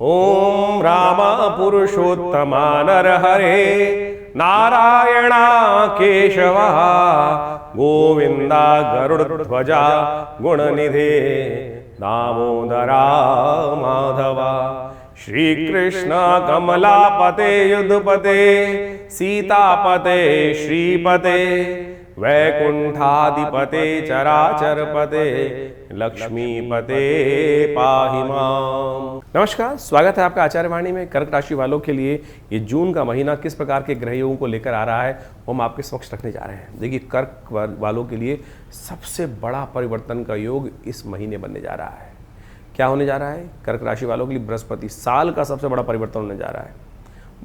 ओम राम पुरुषोत्तमा नरहरे नारायणा केशवा गोविंदा गरुड़ध्वजा गुणनिधे दामोदरा माधवा श्रीकृष्ण कमलापते युधपते सीतापते श्रीपते वैकुंठाधिपते चराचरपते लक्ष्मीपते पाहि माम। नमस्कार, स्वागत है आपका आचार्य वाणी में। कर्क राशि वालों के लिए ये जून का महीना किस प्रकार के ग्रह योगों को लेकर आ रहा है वो हम आपके समक्ष रखने जा रहे हैं। देखिए, कर्क वालों के लिए सबसे बड़ा परिवर्तन का योग इस महीने बनने जा रहा है। क्या होने जा रहा है? कर्क राशि वालों के लिए बृहस्पति साल का सबसे बड़ा परिवर्तन होने जा रहा है।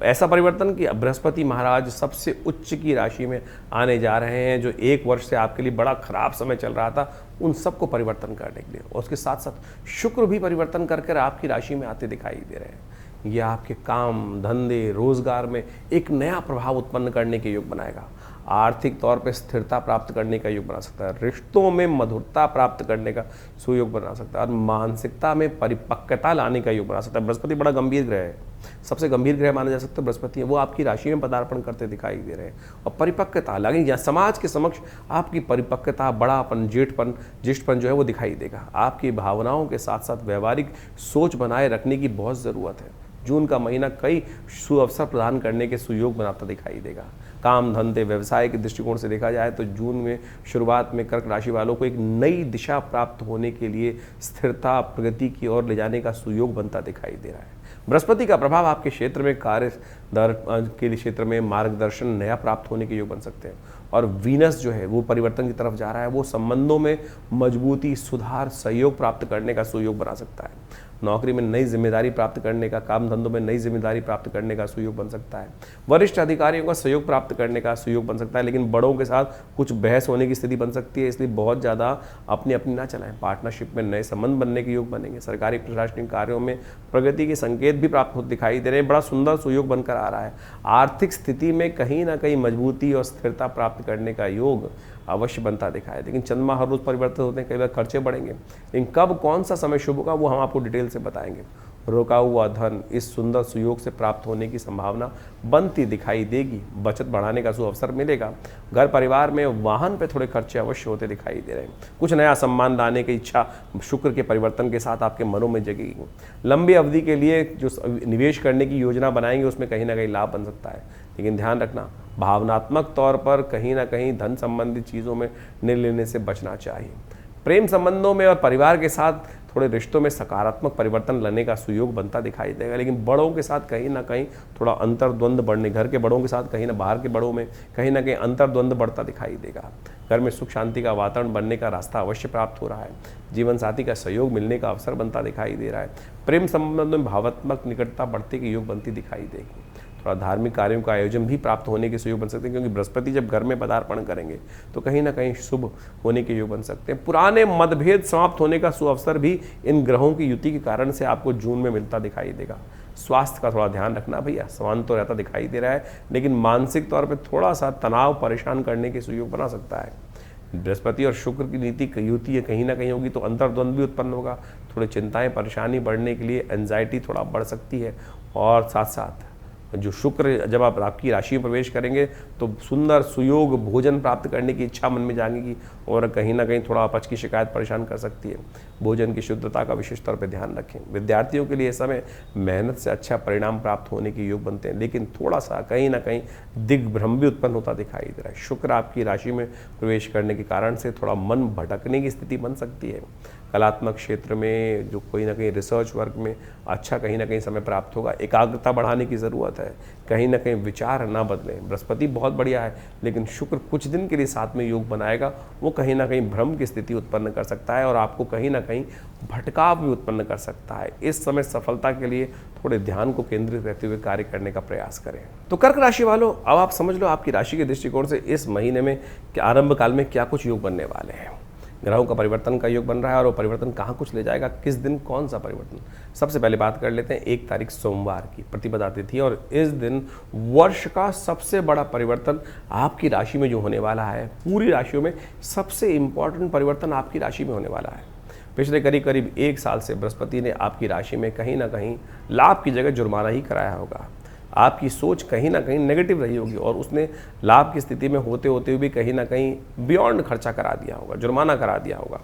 ऐसा परिवर्तन कि बृहस्पति महाराज सबसे उच्च की राशि में आने जा रहे हैं। जो एक वर्ष से आपके लिए बड़ा खराब समय चल रहा था उन सबको परिवर्तन करने के लिए, और उसके साथ साथ शुक्र भी परिवर्तन करके आपकी राशि में आते दिखाई दे रहे हैं। यह आपके काम धंधे रोजगार में एक नया प्रभाव उत्पन्न करने के योग बनाएगा। आर्थिक तौर पर स्थिरता प्राप्त करने का योग बना सकता है। रिश्तों में मधुरता प्राप्त करने का सुयोग बना सकता है और मानसिकता में परिपक्वता लाने का योग बना सकता है। बृहस्पति बड़ा गंभीर ग्रह है, सबसे गंभीर ग्रह माना जा सकता है बृहस्पति है। वो आपकी राशि में पदार्पण करते दिखाई दे रहे हैं और परिपक्वता लगेगी या समाज के समक्ष आपकी परिपक्वता, बड़ापन, ज्येष्ठपन जो है वो दिखाई देगा। आपकी भावनाओं के साथ साथ व्यवहारिक सोच बनाए रखने की बहुत ज़रूरत है। जून का महीना कई सुअवसर प्रदान करने के सुयोग बनाता दिखाई देगा। काम धंधे व्यवसाय के दृष्टिकोण से देखा जाए तो जून में शुरुआत में कर्क राशि वालों को एक नई दिशा प्राप्त होने के लिए स्थिरता प्रगति की ओर ले जाने का सुयोग बनता दिखाई दे रहा है। बृहस्पति का प्रभाव आपके क्षेत्र में कार्य के क्षेत्र में मार्गदर्शन नया प्राप्त होने के योग बन सकते हैं। और वीनस जो है वो परिवर्तन की तरफ जा रहा है। वो संबंधों में मजबूती, सुधार, सहयोग प्राप्त करने का सुयोग बना सकता है। नौकरी में नई जिम्मेदारी प्राप्त करने का, काम धंधों में नई जिम्मेदारी प्राप्त करने का सुयोग बन सकता है। वरिष्ठ अधिकारियों का सहयोग प्राप्त करने का सुयोग बन सकता है, लेकिन बड़ों के साथ कुछ बहस होने की स्थिति बन सकती है, इसलिए बहुत ज़्यादा अपनी ना चलाएं। पार्टनरशिप में नए संबंध बनने के योग बनेंगे। सरकारी प्रशासनिक कार्यों में प्रगति के संकेत भी प्राप्त होते दिखाई दे रहे हैं। बड़ा सुंदर सुयोग बनकर आ रहा है। आर्थिक स्थिति में कहीं ना कहीं मजबूती और स्थिरता प्राप्त करने का योग अवश्य बनता दिखा है। लेकिन चंद्रमा हर रोज परिवर्तित होते हैं, कई बार खर्चे बढ़ेंगे, लेकिन कब कौन सा समय शुभ होगा वो हम आपको डिटेल से बताएंगे। रोका हुआ धन इस सुंदर सुयोग से प्राप्त होने की संभावना बनती दिखाई देगी। बचत बढ़ाने का सुअवसर मिलेगा। घर परिवार में वाहन पे थोड़े खर्चे अवश्य होते दिखाई दे रहे हैं। कुछ नया सम्मान लाने की इच्छा शुक्र के परिवर्तन के साथ आपके मनों में जगेगी। लंबी अवधि के लिए जो निवेश करने की योजना बनाएंगे उसमें कहीं ना कहीं लाभ बन सकता है, लेकिन ध्यान रखना भावनात्मक तौर पर कहीं ना कहीं धन संबंधित चीज़ों में निर्णय लेने से बचना चाहिए। प्रेम संबंधों में और परिवार के साथ थोड़े रिश्तों में सकारात्मक परिवर्तन लाने का सुयोग बनता दिखाई देगा, लेकिन बड़ों के साथ कहीं ना कहीं थोड़ा अंतर्द्वंद बढ़ने, घर के बड़ों के साथ कहीं ना बाहर के बड़ों में कहीं ना कहीं अंतर्द्वंद बढ़ता दिखाई देगा। घर में सुख शांति का वातावरण बनने का रास्ता अवश्य प्राप्त हो रहा है। जीवन साथी का सहयोग मिलने का अवसर बनता दिखाई दे रहा है। प्रेम संबंधों में भावात्मक निकटता बढ़ते के योग बनती दिखाई देगी। थोड़ा धार्मिक कार्यों का आयोजन भी प्राप्त होने के सहयोग बन सकते हैं, क्योंकि बृहस्पति जब घर में पदार्पण करेंगे तो कहीं ना कहीं शुभ होने के योग बन सकते हैं। पुराने मतभेद समाप्त होने का सुअवसर भी इन ग्रहों की युति के कारण से आपको जून में मिलता दिखाई देगा। स्वास्थ्य का थोड़ा ध्यान रखना भैया, समान तो रहता दिखाई दे रहा है, लेकिन मानसिक तौर पर थोड़ा सा तनाव परेशान करने के सुयोग बना सकता है। बृहस्पति और शुक्र की नीति युति कहीं ना कहीं होगी तो अंतर्द्वंद भी उत्पन्न होगा। थोड़ी चिंताएं परेशानी बढ़ने के लिए एंजाइटी थोड़ा बढ़ सकती है। और साथ साथ जो शुक्र जब आप आपकी राशि में प्रवेश करेंगे तो सुंदर सुयोग भोजन प्राप्त करने की इच्छा मन में जागेगी और कहीं ना कहीं थोड़ा अपच की शिकायत परेशान कर सकती है। भोजन की शुद्धता का विशेष तौर पर ध्यान रखें। विद्यार्थियों के लिए इस समय मेहनत से अच्छा परिणाम प्राप्त होने के योग बनते हैं, लेकिन थोड़ा सा कहीं ना कहीं दिग्भ्रम भी उत्पन्न होता दिखाई दे रहा है। शुक्र आपकी राशि में प्रवेश करने के कारण से थोड़ा मन भटकने की स्थिति बन सकती है। कलात्मक क्षेत्र में जो कोई ना कहीं रिसर्च वर्क में अच्छा कहीं ना कहीं समय प्राप्त होगा। एकाग्रता बढ़ाने की ज़रूरत है, कहीं ना कहीं विचार ना बदलें। बृहस्पति बहुत बढ़िया है, लेकिन शुक्र कुछ दिन के लिए साथ में योग बनाएगा, वो कहीं ना कहीं भ्रम की स्थिति उत्पन्न कर सकता है और आपको कहीं ना कहीं भटकाव भी उत्पन्न कर सकता है। इस समय सफलता के लिए थोड़े ध्यान को केंद्रित रहते हुए कार्य करने का प्रयास करें। तो कर्क राशि वालों, अब आप समझ लो आपकी राशि के दृष्टिकोण से इस महीने में आरंभ काल में क्या कुछ योग बनने वाले हैं। ग्रहों का परिवर्तन का योग बन रहा है और वो परिवर्तन कहाँ कुछ ले जाएगा, किस दिन कौन सा परिवर्तन। सबसे पहले बात कर लेते हैं 1 तारीख सोमवार की प्रतिपदा तिथि, और इस दिन वर्ष का सबसे बड़ा परिवर्तन आपकी राशि में जो होने वाला है, पूरी राशियों में सबसे इंपॉर्टेंट परिवर्तन आपकी राशि में होने वाला है। पिछले करीब करीब 1 साल से बृहस्पति ने आपकी राशि में कहीं ना कहीं लाभ की जगह जुर्माना ही कराया होगा। आपकी सोच कहीं ना कहीं नेगेटिव रही होगी और उसने लाभ की स्थिति में होते होते भी कहीं ना कहीं बियॉन्ड खर्चा करा दिया होगा, जुर्माना करा दिया होगा।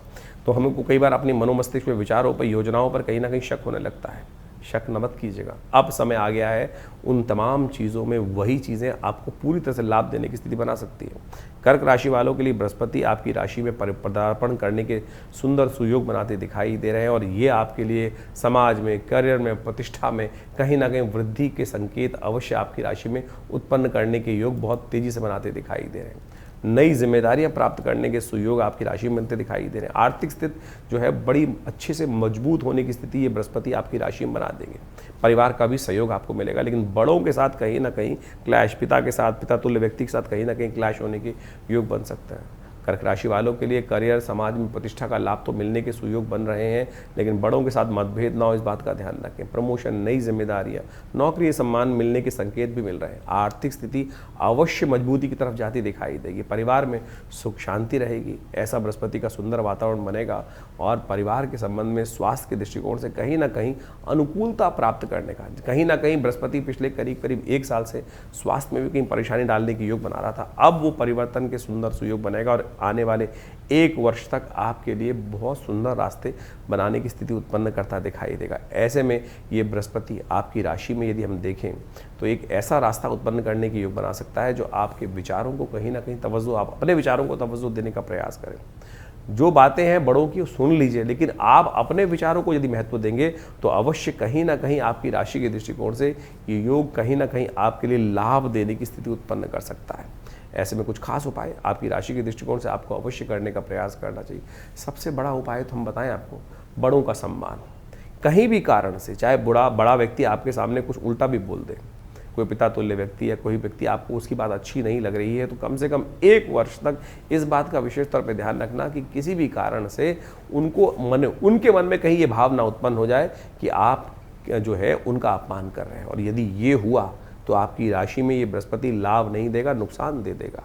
तो हमको कई बार अपनी मनोमस्तिष्क में विचारों पर, योजनाओं पर कहीं ना कहीं शक होने लगता है। शक न मत कीजिएगा, अब समय आ गया है उन तमाम चीज़ों में वही चीज़ें आपको पूरी तरह से लाभ देने की स्थिति बना सकती है। कर्क राशि वालों के लिए बृहस्पति आपकी राशि में पदार्पण करने के सुंदर सुयोग बनाते दिखाई दे रहे हैं और ये आपके लिए समाज में, करियर में, प्रतिष्ठा में कहीं ना कहीं वृद्धि के संकेत अवश्य आपकी राशि में उत्पन्न करने के योग बहुत तेज़ी से बनाते दिखाई दे रहे हैं। नई जिम्मेदारियां प्राप्त करने के सुयोग आपकी राशि में बनते दिखाई दे रहे हैं। आर्थिक स्थिति जो है बड़ी अच्छे से मजबूत होने की स्थिति ये बृहस्पति आपकी राशि में बना देंगे। परिवार का भी सहयोग आपको मिलेगा, लेकिन बड़ों के साथ कहीं ना कहीं क्लैश, पिता के साथ, पिता तुल्य व्यक्ति के साथ कहीं ना कहीं क्लैश होने के योग बन सकता है। कर्क राशि वालों के लिए करियर, समाज में प्रतिष्ठा का लाभ तो मिलने के सुयोग बन रहे हैं, लेकिन बड़ों के साथ मतभेद ना हो इस बात का ध्यान रखें। प्रमोशन, नई जिम्मेदारियां, नौकरी, सम्मान मिलने के संकेत भी मिल रहे हैं। आर्थिक स्थिति अवश्य मजबूती की तरफ जाती दिखाई देगी। परिवार में सुख शांति रहेगी, ऐसा बृहस्पति का सुंदर वातावरण बनेगा और परिवार के संबंध में स्वास्थ्य के दृष्टिकोण से कहीं ना कहीं अनुकूलता प्राप्त करने का, कहीं ना कहीं बृहस्पति पिछले करीब करीब 1 साल से स्वास्थ्य में भी कहीं परेशानी डालने के योग बना रहा था, अब वो परिवर्तन के सुंदर सुयोग बनेगा और आने वाले 1 वर्ष तक आपके लिए बहुत सुंदर रास्ते बनाने की स्थिति उत्पन्न करता दिखाई देगा। ऐसे में ये बृहस्पति आपकी राशि में यदि हम देखें तो एक ऐसा रास्ता उत्पन्न करने की योग बना सकता है जो आपके विचारों को कहीं ना कहीं तवज्जो, आप अपने विचारों को तवज्जो देने का प्रयास करें। जो बातें हैं बड़ों की सुन लीजिए, लेकिन आप अपने विचारों को यदि महत्व देंगे तो अवश्य कहीं ना कहीं आपकी राशि के दृष्टिकोण से ये योग कहीं ना कहीं आपके लिए लाभ देने की स्थिति उत्पन्न कर सकता है। ऐसे में कुछ खास उपाय आपकी राशि के दृष्टिकोण से आपको अवश्य करने का प्रयास करना चाहिए। सबसे बड़ा उपाय तो हम बताएं आपको, बड़ों का सम्मान। कहीं भी कारण से, चाहे बड़ा व्यक्ति आपके सामने कुछ उल्टा भी बोल दे, कोई पिता तुल्य व्यक्ति या कोई व्यक्ति आपको उसकी बात अच्छी नहीं लग रही है, तो कम से कम 1 वर्ष तक इस बात का विशेष तौर पर ध्यान रखना कि किसी भी कारण से उनके मन में कहीं ये भावना उत्पन्न हो जाए कि आप जो है उनका अपमान कर रहे हैं। और यदि ये हुआ तो आपकी राशि में ये बृहस्पति लाभ नहीं देगा, नुकसान दे देगा।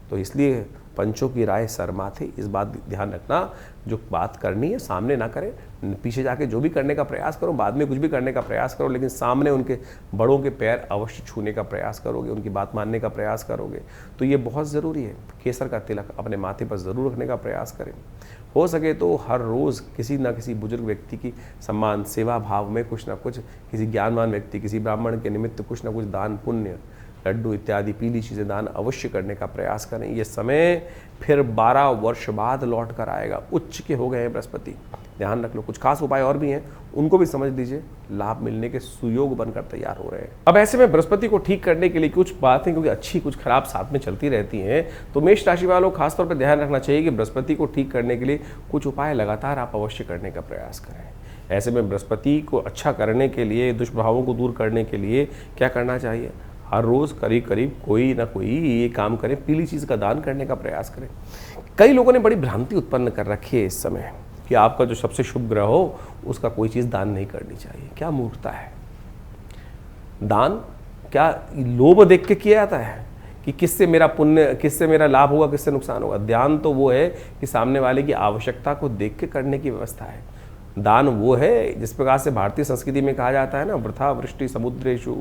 तो इसलिए पंचों की राय सर माथे, इस बात ध्यान रखना, जो बात करनी है सामने ना करें, पीछे जाके जो भी करने का प्रयास करो, बाद में कुछ भी करने का प्रयास करो, लेकिन सामने उनके बड़ों के पैर अवश्य छूने का प्रयास करोगे, उनकी बात मानने का प्रयास करोगे तो ये बहुत ज़रूरी है। केसर का तिलक अपने माथे पर ज़रूर रखने का प्रयास करें। हो सके तो हर रोज़ किसी न किसी बुजुर्ग व्यक्ति की सम्मान, सेवा भाव में कुछ ना कुछ, किसी ज्ञानवान व्यक्ति, किसी ब्राह्मण के निमित्त कुछ ना कुछ दान पुण्य, लड्डू इत्यादि पीली चीज़ें दान अवश्य करने का प्रयास करें। ये समय फिर 12 वर्ष बाद लौट कर आएगा। उच्च के हो गए हैं बृहस्पति, ध्यान रख लो। कुछ खास उपाय और भी हैं, उनको भी समझ लीजिए, लाभ मिलने के सुयोग बनकर तैयार हो रहे हैं। अब ऐसे में बृहस्पति को ठीक करने के लिए कुछ बातें, क्योंकि अच्छी कुछ खराब साथ में चलती रहती हैं, तो मेष राशि वालों को खासतौर पर ध्यान रखना चाहिए कि बृहस्पति को ठीक करने के लिए कुछ उपाय लगातार आप अवश्य करने का प्रयास करें। ऐसे में बृहस्पति को अच्छा करने के लिए, दुष्प्रभावों को दूर करने के लिए क्या करना चाहिए? हर रोज़ करीब करीब कोई ना कोई ये काम करें, पीली चीज़ का दान करने का प्रयास करें। कई लोगों ने बड़ी भ्रांति उत्पन्न कर रखी है इस समय कि आपका जो सबसे शुभ ग्रह हो उसका कोई चीज़ दान नहीं करनी चाहिए। क्या मूर्खता है! दान क्या लोभ देख के किया जाता है कि किससे मेरा पुण्य, किससे मेरा लाभ होगा, किससे नुकसान होगा? दान तो वो है कि सामने वाले की आवश्यकता को देख के करने की व्यवस्था है। दान वो है जिस प्रकार से भारतीय संस्कृति में कहा जाता है ना, वृथा वृष्टि समुद्रेषु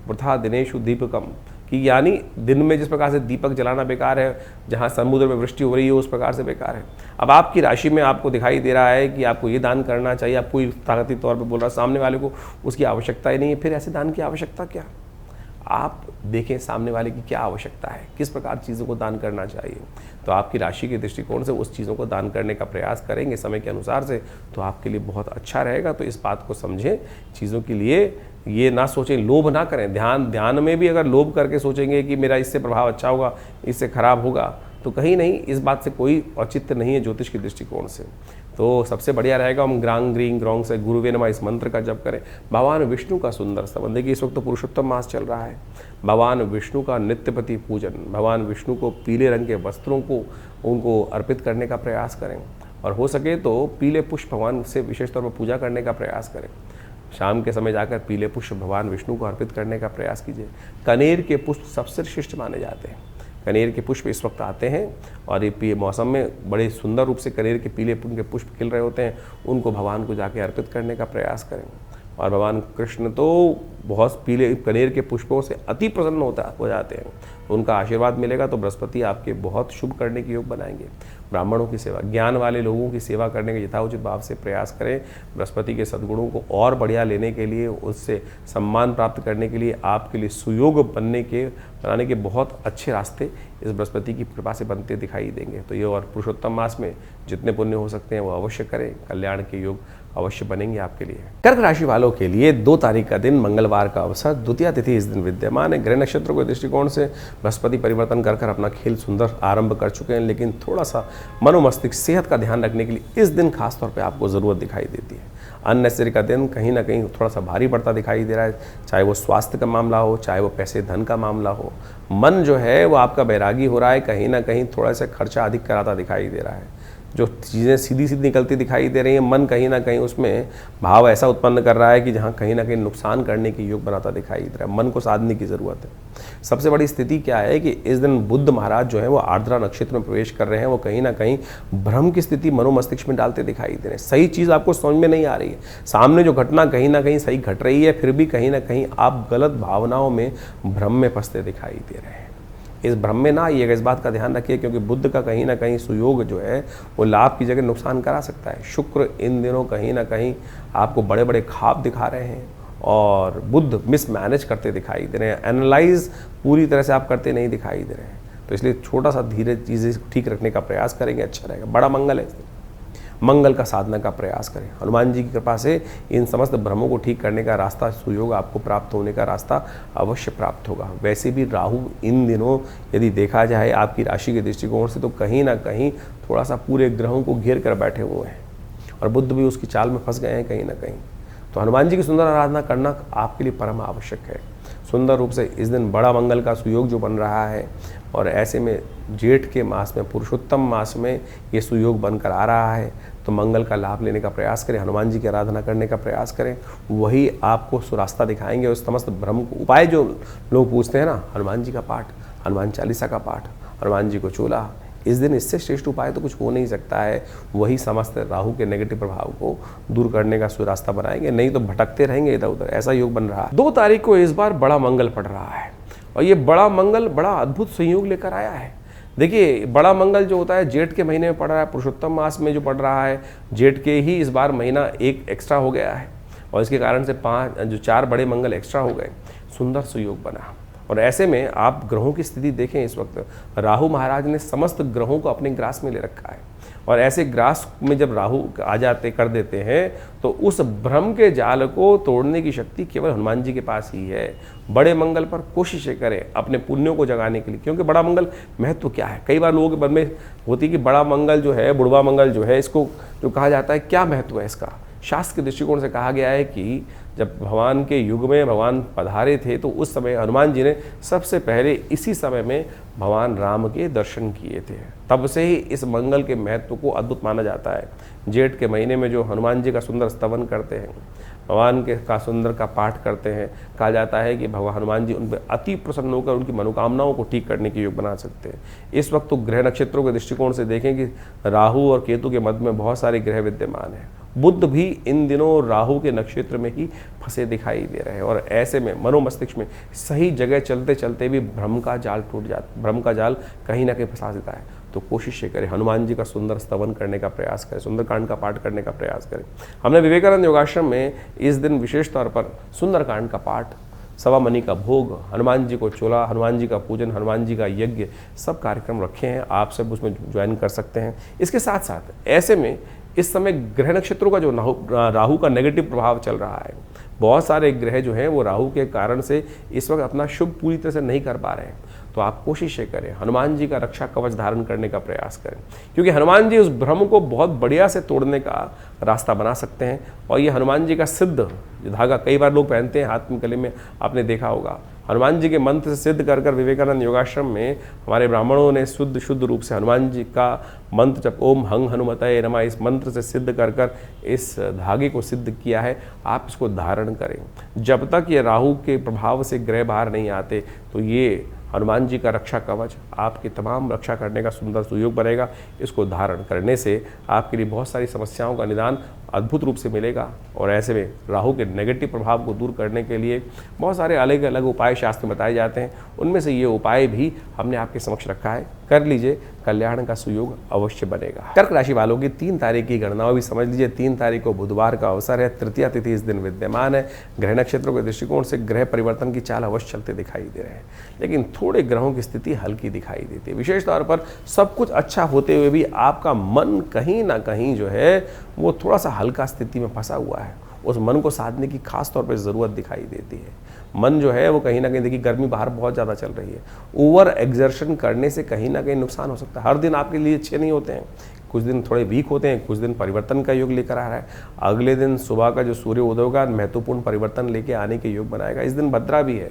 वृथा दिनेषु दीपकम, कि यानी दिन में जिस प्रकार से दीपक जलाना बेकार है, जहाँ समुद्र में वृष्टि हो रही है उस प्रकार से बेकार है। अब आपकी राशि में आपको दिखाई दे रहा है कि आपको ये दान करना चाहिए, आप कोई ताकती तौर पे बोल रहा है, सामने वाले को उसकी आवश्यकता ही नहीं है, फिर ऐसे दान की आवश्यकता क्या? आप देखें सामने वाले की क्या आवश्यकता है, किस प्रकार चीज़ों को दान करना चाहिए, तो आपकी राशि के दृष्टिकोण से उस चीज़ों को दान करने का प्रयास करेंगे समय के अनुसार से, तो आपके लिए बहुत अच्छा रहेगा। तो इस बात को समझें, चीज़ों के लिए ये ना सोचें, लोभ ना करें। ध्यान में भी अगर लोभ करके सोचेंगे कि मेरा इससे प्रभाव अच्छा होगा, इससे खराब होगा, तो कहीं नहीं, इस बात से कोई औचित्य नहीं है ज्योतिष के दृष्टिकोण से। तो सबसे बढ़िया रहेगा हम ग्रांग ग्रींग ग्रोंग से गुरुवे नमः इस मंत्र का जप करें। भगवान विष्णु का सुंदर संबंध, देखिए इस वक्त तो पुरुषोत्तम मास चल रहा है, भगवान विष्णु का नित्यपति पूजन, भगवान विष्णु को पीले रंग के वस्त्रों को उनको अर्पित करने का प्रयास करें, और हो सके तो पीले पुष्प भगवान से विशेष तौर पर पूजा करने का प्रयास करें। शाम के समय जाकर पीले पुष्प भगवान विष्णु को अर्पित करने का प्रयास कीजिए। कनेर के पुष्प सबसे श्रेष्ठ माने जाते हैं। कनेर के पुष्प इस वक्त आते हैं और ये मौसम में बड़े सुंदर रूप से कनेर के पीले उनके पुष्प खिल रहे होते हैं, उनको भगवान को जाके अर्पित करने का प्रयास करें। और भगवान कृष्ण तो बहुत पीले कनेर के पुष्पों से अति प्रसन्न हो जाते हैं, तो उनका आशीर्वाद मिलेगा तो बृहस्पति आपके बहुत शुभ करने के योग बनाएंगे। ब्राह्मणों की सेवा, ज्ञान वाले लोगों की सेवा करने के यथाउचित भाव से प्रयास करें। बृहस्पति के सद्गुणों को और बढ़िया लेने के लिए, उससे सम्मान प्राप्त करने के लिए, आपके लिए सुयोग बनाने के बहुत अच्छे रास्ते इस बृहस्पति की कृपा से बनते दिखाई देंगे। तो ये और पुरुषोत्तम मास में जितने पुण्य हो सकते हैं वो अवश्य करें, कल्याण के योग अवश्य बनेंगे आपके लिए। कर्क राशि वालों के लिए 2 तारीख का दिन मंगलवार का अवसर, द्वितीया तिथि इस दिन विद्यमान है। ग्रह नक्षत्रों के दृष्टिकोण से बृहस्पति परिवर्तन कर अपना खेल सुंदर आरंभ कर चुके हैं, लेकिन थोड़ा सा मनोमस्तिष्क सेहत का ध्यान रखने के लिए इस दिन खासतौर पर आपको ज़रूरत दिखाई देती है। अननेसेसरी का दिन कहीं ना कहीं थोड़ा सा भारी पड़ता दिखाई दे रहा है, चाहे वो स्वास्थ्य का मामला हो, चाहे वो पैसे धन का मामला हो। मन जो है वो आपका बैरागी हो रहा है, कहीं ना कहीं थोड़ा सा खर्चा अधिक कराता दिखाई दे रहा है। जो चीज़ें सीधी सीधी निकलती दिखाई दे रही हैं, मन कहीं ना कहीं उसमें भाव ऐसा उत्पन्न कर रहा है कि जहाँ कहीं ना कहीं नुकसान करने के योग बनाता दिखाई दे रहा है। मन को साधने की ज़रूरत है। सबसे बड़ी स्थिति क्या है कि इस दिन बुद्ध महाराज जो है वो आर्द्रा नक्षत्र में प्रवेश कर रहे हैं, वो कहीं ना कहीं भ्रम की स्थिति मनोमस्तिष्क में डालते दिखाई दे रहे हैं। सही चीज़ आपको समझ में नहीं आ रही है, सामने जो घटना कहीं ना कहीं सही घट रही है, फिर भी कहीं ना कहीं आप गलत भावनाओं में भ्रम में फंसते दिखाई दे रहे हैं। इस भ्रम में ना आइएगा, इस बात का ध्यान रखिए, क्योंकि बुद्ध का कहीं ना कहीं सुयोग जो है वो लाभ की जगह नुकसान करा सकता है। शुक्र इन दिनों कहीं ना कहीं आपको बड़े बड़े ख्वाब दिखा रहे हैं और बुद्ध मिसमैनेज करते दिखाई दे रहे हैं, एनालाइज पूरी तरह से आप करते नहीं दिखाई दे रहे हैं। तो इसलिए छोटा सा धीरे चीज़ें ठीक रखने का प्रयास करेंगे, अच्छा रहेगा। बड़ा मंगल है, मंगल का साधना का प्रयास करें। हनुमान जी की कृपा से इन समस्त भ्रमों को ठीक करने का रास्ता, सुयोग आपको प्राप्त होने का रास्ता अवश्य प्राप्त होगा। वैसे भी राहु इन दिनों यदि देखा जाए आपकी राशि के दृष्टिकोण से तो कहीं ना कहीं थोड़ा सा पूरे ग्रहों को घेर कर बैठे हुए हैं और बुद्ध भी उसकी चाल में फंस गए हैं कहीं ना कहीं। तो हनुमान जी की सुंदर आराधना करना आपके लिए परम आवश्यक है। सुंदर रूप से इस दिन बड़ा मंगल का सुयोग जो बन रहा है और ऐसे में जेठ के मास में, पुरुषोत्तम मास में ये सुयोग बनकर आ रहा है, तो मंगल का लाभ लेने का प्रयास करें, हनुमान जी की आराधना करने का प्रयास करें। वही आपको सुरास्ता दिखाएंगे। उस समस्त भ्रम को उपाय जो लोग पूछते हैं ना, हनुमान जी का पाठ, हनुमान चालीसा का पाठ, हनुमान जी को चोला, इस दिन इससे श्रेष्ठ उपाय तो कुछ हो नहीं सकता है। वही समस्त राहु के नेगेटिव प्रभाव को दूर करने का सुरास्ता बनाएंगे, नहीं तो भटकते रहेंगे इधर उधर। ऐसा योग बन रहा है। 2 तारीख को इस बार बड़ा मंगल पड़ रहा है और ये बड़ा मंगल बड़ा अद्भुत संयोग लेकर आया है। देखिए, बड़ा मंगल जो होता है जेठ के महीने में पड़ रहा है, पुरुषोत्तम मास में जो पड़ रहा है, जेठ के ही इस बार महीना एक एक्स्ट्रा हो गया है और इसके कारण से 4 बड़े मंगल एक्स्ट्रा हो गए। सुंदर सुयोग बना और ऐसे में आप ग्रहों की स्थिति देखें। इस वक्त राहु महाराज ने समस्त ग्रहों को अपने ग्रास में ले रखा है और ऐसे ग्रास में जब राहु आ जाते कर देते हैं तो उस भ्रम के जाल को तोड़ने की शक्ति केवल हनुमान जी के पास ही है। बड़े मंगल पर कोशिशें करें अपने पुण्यों को जगाने के लिए, क्योंकि बड़ा मंगल महत्व क्या है, कई बार लोगों के मन में होती है कि बड़ा मंगल जो है, बुढ़वा मंगल जो है, इसको जो कहा जाता है क्या महत्व है इसका। शास्त्र के दृष्टिकोण से कहा गया है कि जब भगवान के युग में भगवान पधारे थे तो उस समय हनुमान जी ने सबसे पहले इसी समय में भगवान राम के दर्शन किए थे। तब से ही इस मंगल के महत्व को अद्भुत माना जाता है। जेठ के महीने में जो हनुमान जी का सुंदर स्तवन करते हैं, भगवान के का सुंदर का पाठ करते हैं, कहा जाता है कि भगवान हनुमान जी उन पर अति प्रसन्न होकर उनकी मनोकामनाओं को ठीक करने के योग बना सकते हैं। इस वक्त तो ग्रह नक्षत्रों के दृष्टिकोण से देखें कि राहु और केतु के मध्य में बहुत सारे ग्रह विद्यमान हैं। बुद्ध भी इन दिनों राहु के नक्षत्र में ही फंसे दिखाई दे रहे हैं और ऐसे में मनोमस्तिष्क में सही जगह चलते चलते भी भ्रम का जाल टूट जाता, भ्रम का जाल कहीं ना कहीं फंसा देता है। तो कोशिश ये करें, हनुमान जी का सुंदर स्तवन करने का प्रयास करें, सुंदरकांड का पाठ करने का प्रयास करें। हमने विवेकानंद योगाश्रम में इस दिन विशेष तौर पर सुंदरकांड का पाठ, सवा मनी का भोग, हनुमान जी को चोला, हनुमान जी का पूजन, हनुमान जी का यज्ञ, सब कार्यक्रम रखे हैं। आप सब उसमें ज्वाइन कर सकते हैं। इसके साथ साथ ऐसे में इस समय ग्रह नक्षत्रों का जो राहु का नेगेटिव प्रभाव चल रहा है, बहुत सारे ग्रह जो हैं वो राहु के कारण से इस वक्त अपना शुभ पूरी तरह से नहीं कर पा रहे हैं। तो आप कोशिश करें, हनुमान जी का रक्षा कवच धारण करने का प्रयास करें, क्योंकि हनुमान जी उस भ्रम को बहुत बढ़िया से तोड़ने का रास्ता बना सकते हैं। और ये हनुमान जी का सिद्ध धागा कई बार लोग पहनते हैं हाथ में, गले में, आपने देखा होगा। हनुमान जी के मंत्र से सिद्ध कर विवेकानंद योगाश्रम में हमारे ब्राह्मणों ने शुद्ध रूप से हनुमान जी का मंत्र जब ओम हंग हनुमतये नमः, इस मंत्र से सिद्ध कर इस धागे को सिद्ध किया है। आप इसको धारण करें। जब तक ये राहु के प्रभाव से ग्रह बाहर नहीं आते तो ये हनुमान जी का रक्षा कवच आपकी तमाम रक्षा करने का सुंदर सुयोग बनेगा। इसको धारण करने से आपके लिए बहुत सारी समस्याओं का निदान अद्भुत रूप से मिलेगा। और ऐसे में राहु के नेगेटिव प्रभाव को दूर करने के लिए बहुत सारे अलग अलग उपाय शास्त्र में बताए जाते हैं। उनमें से ये उपाय भी हमने आपके समक्ष रखा है, कर लीजिए, कल्याण का सुयोग अवश्य बनेगा। कर्क राशि वालों की 3 तारीख की गणनाओं भी समझ लीजिए। 3 तारीख को बुधवार का अवसर है, तृतीया तिथि इस दिन विद्यमान है। ग्रह नक्षत्रों के दृष्टिकोण से ग्रह परिवर्तन की चाल अवश्य चलते दिखाई दे रहे हैं, लेकिन थोड़े ग्रहों की स्थिति हल्की दिखाई देती है। विशेष तौर पर सब कुछ अच्छा होते हुए भी आपका मन कहीं ना कहीं जो है वो थोड़ा सा हल्का स्थिति में फंसा हुआ है। उस मन को साधने की खास तौर पर ज़रूरत दिखाई देती है। मन जो है वो कहीं ना कहीं, देखिए गर्मी बाहर बहुत ज़्यादा चल रही है, ओवर एग्जर्शन करने से कहीं ना कहीं नुकसान हो सकता है। हर दिन आपके लिए अच्छे नहीं होते हैं, कुछ दिन थोड़े वीक होते हैं, कुछ दिन परिवर्तन का योग लेकर आ रहा है। अगले दिन सुबह का जो सूर्य उदय होगा महत्वपूर्ण परिवर्तन लेके आने के योग बनाएगा। इस दिन भद्रा भी है,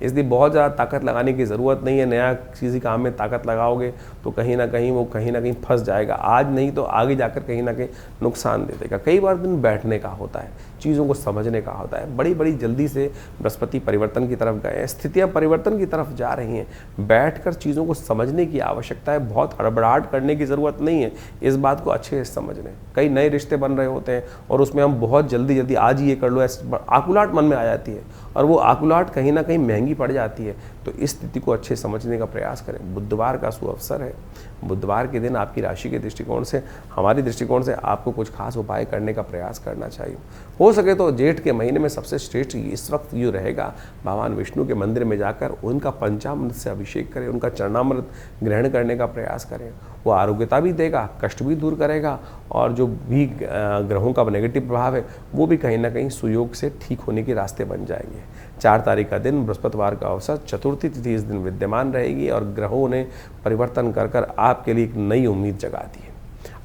इसलिए बहुत ज़्यादा ताकत लगाने की ज़रूरत नहीं है। नया किसी काम में ताकत लगाओगे तो कहीं ना कहीं फंस जाएगा। आज नहीं तो आगे जाकर कहीं ना कहीं नुकसान दे देगा। कई बार दिन बैठने का होता है, चीज़ों को समझने का होता है। बड़ी बड़ी जल्दी से बृहस्पति परिवर्तन की तरफ गए हैं, स्थितियाँ परिवर्तन की तरफ जा रही हैं। बैठकर चीज़ों को समझने की आवश्यकता है, बहुत हड़बड़ाहट करने की ज़रूरत नहीं है। इस बात को अच्छे से समझ लें। कई नए रिश्ते बन रहे होते हैं और उसमें हम बहुत जल्दी आज ही ये कर लो, आकुलाहट मन में आ जाती है और वो आकुलाहट कहीं ना कहीं महंगी पड़ जाती है। तो इस स्थिति को अच्छे समझने का प्रयास करें। बुधवार का सुअवसर है, बुधवार के दिन आपकी राशि के दृष्टिकोण से, हमारी दृष्टिकोण से आपको कुछ खास उपाय करने का प्रयास करना चाहिए। हो सके तो जेठ के महीने में सबसे श्रेष्ठ इस वक्त ये रहेगा, भगवान विष्णु के मंदिर में जाकर उनका पंचामृत से अभिषेक करें, उनका चरणामृत ग्रहण करने का प्रयास करें। वो आरोग्यता भी देगा, कष्ट भी दूर करेगा और जो भी ग्रहों का नेगेटिव प्रभाव है वो भी कहीं ना कहीं सुयोग से ठीक होने के रास्ते बन जाएंगे। 4 तारीख का दिन बृहस्पतिवार का अवसर, चतुर्थी तिथि इस दिन विद्यमान रहेगी और ग्रहों ने परिवर्तन कर आपके लिए एक नई उम्मीद जगा दी है।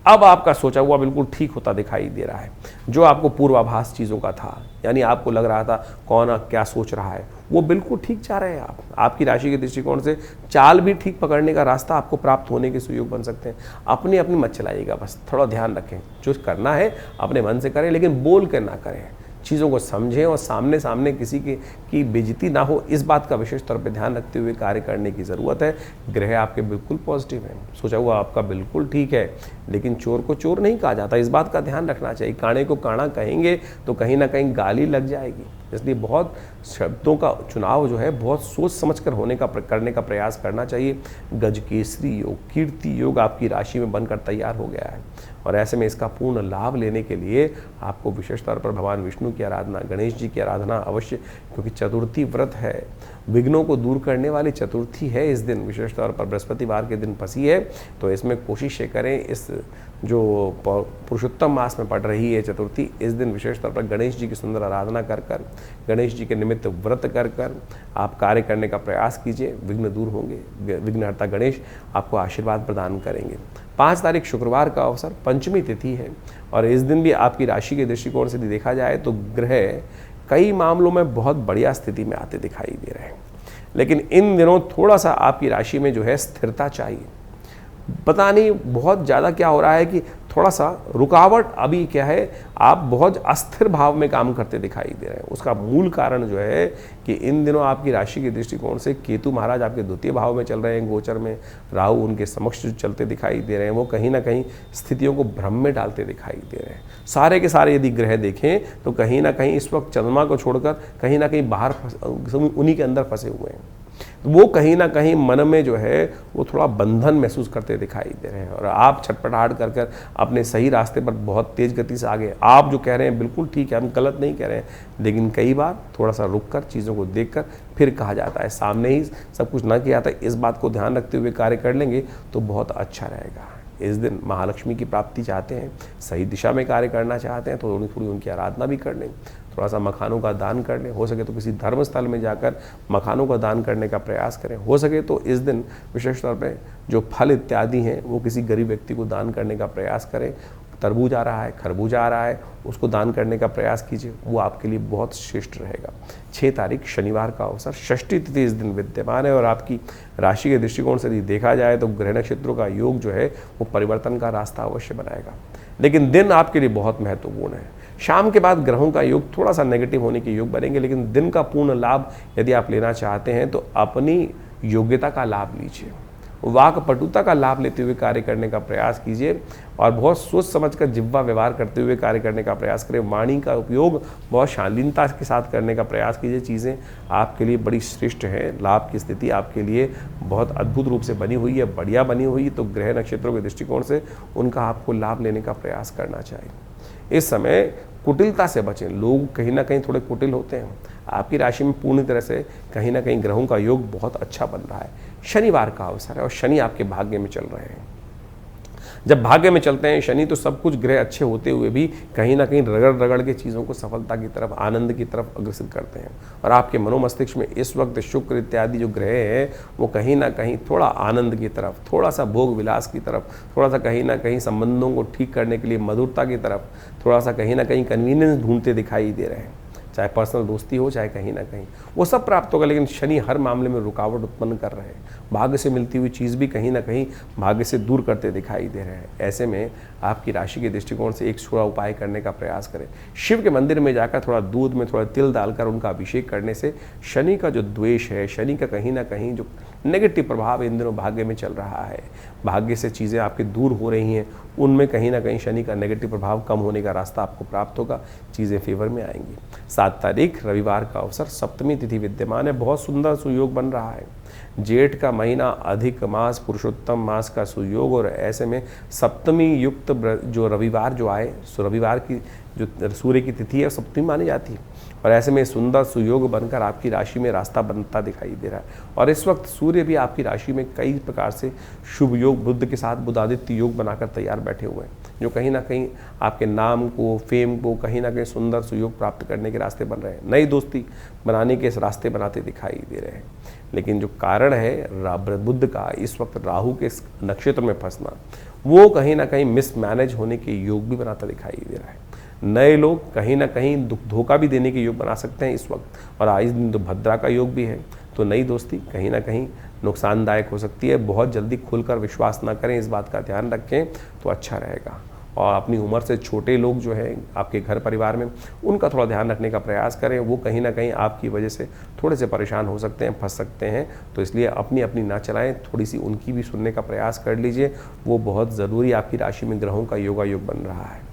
अब आपका सोचा हुआ बिल्कुल ठीक होता दिखाई दे रहा है। जो आपको पूर्वाभास चीज़ों का था, यानी आपको लग रहा था कौन क्या सोच रहा है, वो बिल्कुल ठीक जा रहे हैं आप। आपकी राशि के दृष्टिकोण से चाल भी ठीक पकड़ने का रास्ता आपको प्राप्त होने के सुयोग बन सकते हैं। अपनी मत चलाइएगा, बस थोड़ा ध्यान रखें। जो करना है अपने मन से करें, लेकिन बोल कर ना करें। चीज़ों को समझें और सामने किसी की बेइज्जती ना हो, इस बात का विशेष तौर पे ध्यान रखते हुए कार्य करने की ज़रूरत है। ग्रह आपके बिल्कुल पॉजिटिव हैं, सोचा हुआ आपका बिल्कुल ठीक है, लेकिन चोर को चोर नहीं कहा जाता, इस बात का ध्यान रखना चाहिए। काणे को काणा कहेंगे तो कहीं ना कहीं गाली लग जाएगी, इसलिए बहुत शब्दों का चुनाव जो है बहुत सोच समझ कर करने का प्रयास करना चाहिए। गजकेसरी योग, कीर्ति योग आपकी राशि में बनकर तैयार हो गया है और ऐसे में इसका पूर्ण लाभ लेने के लिए आपको विशेष तौर पर भगवान विष्णु की आराधना, गणेश जी की आराधना अवश्य, क्योंकि चतुर्थी व्रत है, विघ्नों को दूर करने वाली चतुर्थी है। इस दिन विशेष तौर पर बृहस्पतिवार के दिन फंसी है, तो इसमें कोशिश करें, इस जो पुरुषोत्तम मास में पड़ रही है चतुर्थी, इस दिन विशेष तौर पर गणेश जी की सुंदर आराधना कर गणेश जी के निमित्त व्रत कर आप कार्य करने का प्रयास कीजिए। विघ्न दूर होंगे, विघ्नहर्ता गणेश आपको आशीर्वाद प्रदान करेंगे। 5 तारीख शुक्रवार का अवसर, पंचमी तिथि है और इस दिन भी आपकी राशि के दृष्टिकोण से देखा जाए तो ग्रह कई मामलों में बहुत बढ़िया स्थिति में आते दिखाई दे रहे हैं, लेकिन इन दिनों थोड़ा सा आपकी राशि में जो है स्थिरता चाहिए। पता नहीं बहुत ज़्यादा क्या हो रहा है कि थोड़ा सा रुकावट अभी क्या है, आप बहुत अस्थिर भाव में काम करते दिखाई दे रहे हैं। उसका मूल कारण जो है कि इन दिनों आपकी राशि के दृष्टिकोण से केतु महाराज आपके द्वितीय भाव में चल रहे हैं, गोचर में राहु उनके समक्ष जो चलते दिखाई दे रहे हैं, वो कहीं ना कहीं स्थितियों को भ्रम में डालते दिखाई दे रहे हैं। सारे के सारे यदि ग्रह देखें तो कहीं ना कहीं इस वक्त चंद्रमा को छोड़कर कहीं ना कहीं बाहर उन्हीं के अंदर फंसे हुए हैं। वो कहीं ना कहीं मन में जो है वो थोड़ा बंधन महसूस करते दिखाई दे रहे हैं और आप छटपटाहट कर अपने सही रास्ते पर बहुत तेज गति से आगे। आप जो कह रहे हैं बिल्कुल ठीक है, हम गलत नहीं कह रहे हैं, लेकिन कई बार थोड़ा सा रुक कर चीज़ों को देख कर फिर कहा जाता है। सामने ही सब कुछ ना किया था, इस बात को ध्यान रखते हुए कार्य कर लेंगे तो बहुत अच्छा रहेगा। इस दिन महालक्ष्मी की प्राप्ति चाहते हैं, सही दिशा में कार्य करना चाहते हैं तो थोड़ी उनकी आराधना भी कर लें, थोड़ा सा मखानों का दान कर लें। हो सके तो किसी धर्म स्थल में जाकर मखानों का दान करने का प्रयास करें। हो सके तो इस दिन विशेष तौर पे जो फल इत्यादि हैं वो किसी गरीब व्यक्ति को दान करने का प्रयास करें। तरबूज आ रहा है, खरबूजा आ रहा है, उसको दान करने का प्रयास कीजिए, वो आपके लिए बहुत श्रेष्ठ रहेगा। 6 तारीख शनिवार का अवसर, षष्ठी तिथि इस दिन विद्यमान है और आपकी राशि के दृष्टिकोण से यदि देखा जाए तो ग्रह नक्षत्रों का योग जो है वो परिवर्तन का रास्ता अवश्य बनाएगा, लेकिन दिन आपके लिए बहुत महत्वपूर्ण है। शाम के बाद ग्रहों का योग थोड़ा सा नेगेटिव होने के योग बनेंगे, लेकिन दिन का पूर्ण लाभ यदि आप लेना चाहते हैं तो अपनी योग्यता का लाभ लीजिए, वाक पटुता का लाभ लेते हुए कार्य करने का प्रयास कीजिए और बहुत सोच समझकर जिह्वा व्यवहार करते हुए कार्य करने का प्रयास करें। वाणी का उपयोग बहुत शालीनता के साथ करने का प्रयास कीजिए। चीज़ें आपके लिए बड़ी श्रेष्ठ हैं, लाभ की स्थिति आपके लिए बहुत अद्भुत रूप से बनी हुई है, बढ़िया बनी हुई है। तो ग्रह नक्षत्रों के दृष्टिकोण से उनका आपको लाभ लेने का प्रयास करना चाहिए। इस समय कुटिलता से बचें। लोग कहीं ना कहीं थोड़े कुटिल होते हैं। आपकी राशि में पूर्ण तरह से कहीं ना कहीं ग्रहों का योग बहुत अच्छा बन रहा है। शनिवार का अवसर है और शनि आपके भाग्य में चल रहे हैं। जब भाग्य में चलते हैं शनि तो सब कुछ ग्रह अच्छे होते हुए भी कहीं ना कहीं रगड़ रगड़ के चीज़ों को सफलता की तरफ, आनंद की तरफ अग्रसर करते हैं। और आपके मनोमस्तिष्क में इस वक्त शुक्र इत्यादि जो ग्रह हैं वो कहीं ना कहीं थोड़ा आनंद की तरफ, थोड़ा सा भोग विलास की तरफ, थोड़ा सा कहीं ना कहीं संबंधों को ठीक करने के लिए मधुरता की तरफ, थोड़ा सा कहीं ना कहीं कन्वीनियंस ढूंढते दिखाई दे रहे हैं। चाहे पर्सनल दोस्ती हो, चाहे कहीं ना कहीं वो सब प्राप्त होगा। लेकिन शनि हर मामले में रुकावट उत्पन्न कर रहे हैं। भाग्य से मिलती हुई चीज़ भी कहीं ना कहीं भाग्य से दूर करते दिखाई दे रहे हैं। ऐसे में आपकी राशि के दृष्टिकोण से एक छोटा उपाय करने का प्रयास करें। शिव के मंदिर में जाकर थोड़ा दूध में थोड़ा तिल डालकर उनका अभिषेक करने से शनि का जो द्वेष है, शनि का कहीं ना कहीं जो नेगेटिव प्रभाव इन दिनों भाग्य में चल रहा है, भाग्य से चीज़ें आपकी दूर हो रही हैं, उनमें कहीं ना कहीं शनि का नेगेटिव प्रभाव कम होने का रास्ता आपको प्राप्त होगा। चीज़ें फेवर में आएंगी। 7 तारीख रविवार का अवसर, सप्तमी तिथि विद्यमान है। बहुत सुंदर सुयोग बन रहा है। जेठ का महीना, अधिक मास, पुरुषोत्तम मास का सुयोग और ऐसे में सप्तमी युक्त जो रविवार जो आए, रविवार की जो सूर्य की तिथि है सप्तमी मानी जाती है और ऐसे में सुंदर सुयोग बनकर आपकी राशि में रास्ता बनता दिखाई दे रहा है। और इस वक्त सूर्य भी आपकी राशि में कई प्रकार से शुभ योग बुध के साथ बुधादित्य योग बनाकर तैयार बैठे हुए हैं, जो कहीं ना कहीं आपके नाम को, फेम को कहीं ना कहीं सुंदर सुयोग प्राप्त करने के रास्ते बन रहे हैं। नई दोस्ती बनाने के रास्ते बनाते दिखाई दे रहे हैं। लेकिन जो कारण है बुध का इस वक्त राहु के नक्षत्र में फंसना, वो कहीं ना कहीं मिसमैनेज होने के योग भी बनाता दिखाई दे रहा है। नए लोग कहीं ना कहीं धोखा भी देने के योग बना सकते हैं इस वक्त। और आज दिन तो भद्रा का योग भी है, तो नई दोस्ती कहीं ना कहीं नुकसानदायक हो सकती है। बहुत जल्दी खुलकर विश्वास ना करें, इस बात का ध्यान रखें तो अच्छा रहेगा। और अपनी उम्र से छोटे लोग जो हैं आपके घर परिवार में, उनका थोड़ा ध्यान रखने का प्रयास करें। वो कहीं ना कहीं आपकी वजह से थोड़े से परेशान हो सकते हैं, फंस सकते हैं। तो इसलिए अपनी अपनी ना चलाएं, थोड़ी सी उनकी भी सुनने का प्रयास कर लीजिए। वो बहुत ज़रूरी आपकी राशि में ग्रहों का योग बन रहा है।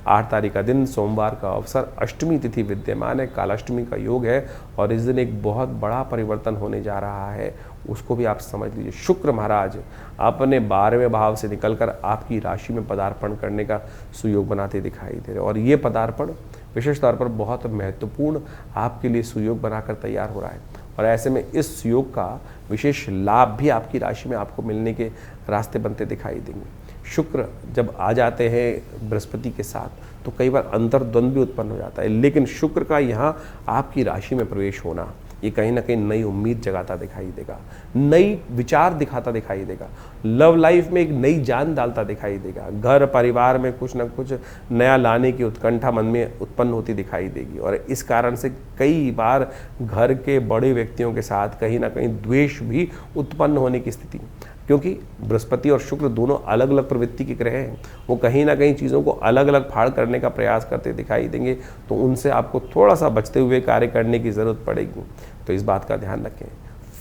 8 तारीख का दिन सोमवार का अवसर, अष्टमी तिथि विद्यमान है, कालाष्टमी का योग है और इस दिन एक बहुत बड़ा परिवर्तन होने जा रहा है, उसको भी आप समझ लीजिए। शुक्र महाराज अपने 12वें भाव से निकलकर आपकी राशि में पदार्पण करने का सुयोग बनाते दिखाई दे रहे और ये पदार्पण विशेष तौर पर बहुत महत्वपूर्ण आपके लिए सुयोग बनाकर तैयार हो रहा है। और ऐसे में इस सुयोग का विशेष लाभ भी आपकी राशि में आपको मिलने के रास्ते बनते दिखाई देंगे। शुक्र जब आ जाते हैं बृहस्पति के साथ तो कई बार अंतर्द्वंद भी उत्पन्न हो जाता है। लेकिन शुक्र का यहाँ आपकी राशि में प्रवेश होना ये कहीं ना कहीं नई उम्मीद जगाता दिखाई देगा, नई विचार दिखाता दिखाई देगा, लव लाइफ में एक नई जान डालता दिखाई देगा। घर परिवार में कुछ ना कुछ नया लाने की उत्कंठा मन में उत्पन्न होती दिखाई देगी। और इस कारण से कई बार घर के बड़े व्यक्तियों के साथ कहीं ना कहीं द्वेष भी उत्पन्न होने की स्थिति, क्योंकि बृहस्पति और शुक्र दोनों अलग अलग प्रवृत्ति के ग्रह हैं। वो कहीं ना कहीं चीज़ों को अलग अलग फाड़ करने का प्रयास करते दिखाई देंगे, तो उनसे आपको थोड़ा सा बचते हुए कार्य करने की ज़रूरत पड़ेगी। तो इस बात का ध्यान रखें।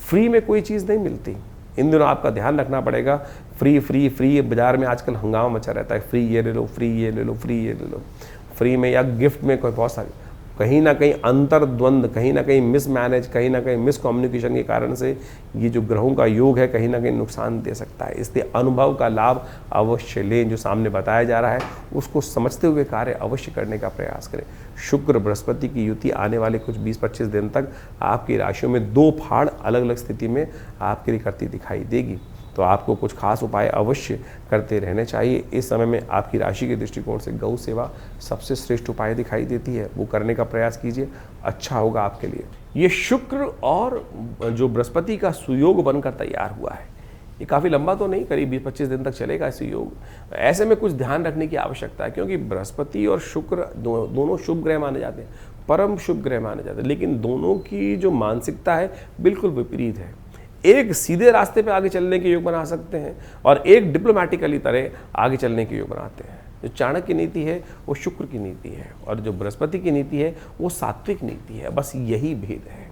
फ्री में कोई चीज़ नहीं मिलती, इन दिनों आपका ध्यान रखना पड़ेगा। फ्री फ्री फ्री बाजार में आजकल हंगामा मचा रहता है, फ्री ये ले लो, फ्री ये ले लो, फ्री ये ले लो, फ्री में या गिफ्ट में कोई बहुत सारी, कहीं ना कहीं अंतर्द्वंद, कहीं ना कहीं मिसमैनेज, कहीं ना कहीं मिसकम्युनिकेशन के कारण से ये जो ग्रहों का योग है कहीं ना कहीं नुकसान दे सकता है। इसलिए अनुभव का लाभ अवश्य लें। जो सामने बताया जा रहा है उसको समझते हुए कार्य अवश्य करने का प्रयास करें। शुक्र बृहस्पति की युति आने वाले कुछ 20-25 दिन तक आपकी राशियों में 2 फाड़ अलग अलग स्थिति में आपके लिए करती दिखाई देगी। तो आपको कुछ खास उपाय अवश्य करते रहने चाहिए। इस समय में आपकी राशि के दृष्टिकोण से गौ सेवा सबसे श्रेष्ठ उपाय दिखाई देती है, वो करने का प्रयास कीजिए, अच्छा होगा आपके लिए। ये शुक्र और जो बृहस्पति का सुयोग बनकर तैयार हुआ है, ये काफ़ी लंबा तो नहीं, करीब 20-25 दिन तक चलेगा इस योग। ऐसे में कुछ ध्यान रखने की आवश्यकता है, क्योंकि बृहस्पति और शुक्र दोनों शुभ ग्रह माने जाते हैं, परम शुभ ग्रह माने जाते हैं। लेकिन दोनों की जो मानसिकता है बिल्कुल विपरीत है। एक सीधे रास्ते पे आगे चलने के योग बना सकते हैं और एक डिप्लोमेटिकली तरह आगे चलने के योग बनाते हैं। जो चाणक्य की नीति है वो शुक्र की नीति है और जो बृहस्पति की नीति है वो सात्विक नीति है। बस यही भेद है।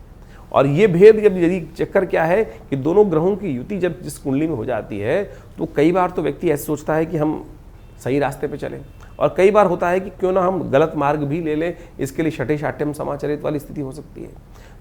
और ये भेद जब यदि चक्कर क्या है कि दोनों ग्रहों की युति जब जिस कुंडली में हो जाती है तो कई बार तो व्यक्ति ऐसे सोचता है कि हम सही रास्ते पे चलें, और कई बार होता है कि क्यों ना हम गलत मार्ग भी ले लें, इसके लिए छठे शाठ्यम समाचरित वाली स्थिति हो सकती है।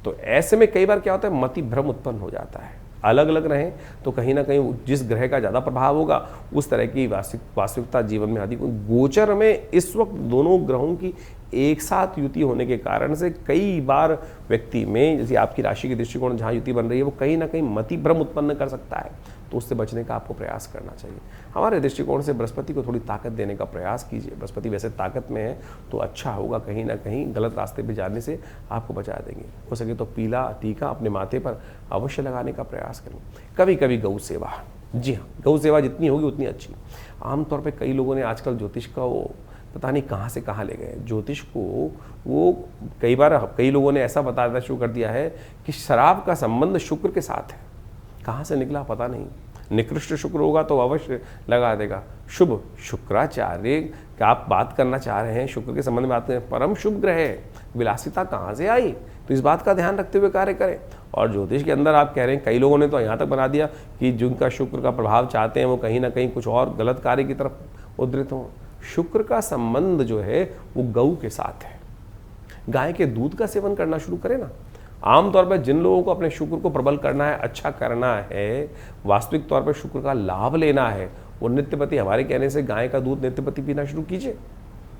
तो ऐसे में कई बार क्या होता है, मति भ्रम उत्पन्न हो जाता है। अलग अलग रहें तो कहीं ना कहीं जिस ग्रह का ज़्यादा प्रभाव होगा उस तरह की वास्तविकता जीवन में अधिक। गोचर में इस वक्त दोनों ग्रहों की एक साथ युति होने के कारण से कई बार व्यक्ति में, जैसे आपकी राशि के दृष्टिकोण जहाँ युति बन रही है, वो कहीं ना कहीं मति भ्रम उत्पन्न कर सकता है, तो उससे बचने का आपको प्रयास करना चाहिए। हमारे दृष्टिकोण से बृहस्पति को थोड़ी ताकत देने का प्रयास कीजिए। बृहस्पति वैसे ताकत में है तो अच्छा होगा, कहीं ना कहीं गलत रास्ते पे जाने से आपको बचा देंगे। हो सके तो पीला टीका अपने माथे पर अवश्य लगाने का प्रयास करें। कभी कभी गौ सेवा, जी हाँ, गौ सेवा जितनी होगी उतनी अच्छी। आमतौर पर कई लोगों ने आजकल ज्योतिष का वो पता नहीं कहाँ से कहाँ ले गए ज्योतिष को। वो कई लोगों ने ऐसा बताना शुरू कर दिया है कि शराब का संबंध शुक्र के साथ है। कहाँ से निकला पता नहीं। निकृष्ट शुक्र होगा तो अवश्य लगा देगा। शुभ शुक्राचार्य, क्या आप बात करना चाह रहे हैं शुक्र के संबंध में बात करें, परम शुभ ग्रह है, विलासिता कहाँ से आई, तो इस बात का ध्यान रखते हुए कार्य करें। और ज्योतिष के अंदर आप कह रहे हैं, कई लोगों ने तो यहाँ तक बना दिया कि जिनका शुक्र का प्रभाव चाहते हैं वो कहीं ना कहीं कुछ और गलत कार्य की तरफ उद्धृत हों। शुक्र का संबंध जो है वो गऊ के साथ है। गाय के दूध का सेवन करना शुरू करें ना। आमतौर पर जिन लोगों को अपने शुक्र को प्रबल करना है, अच्छा करना है, वास्तविक तौर पर शुक्र का लाभ लेना है, वो नित्यपति, हमारे कहने से गाय का दूध नित्यपति पीना शुरू कीजिए।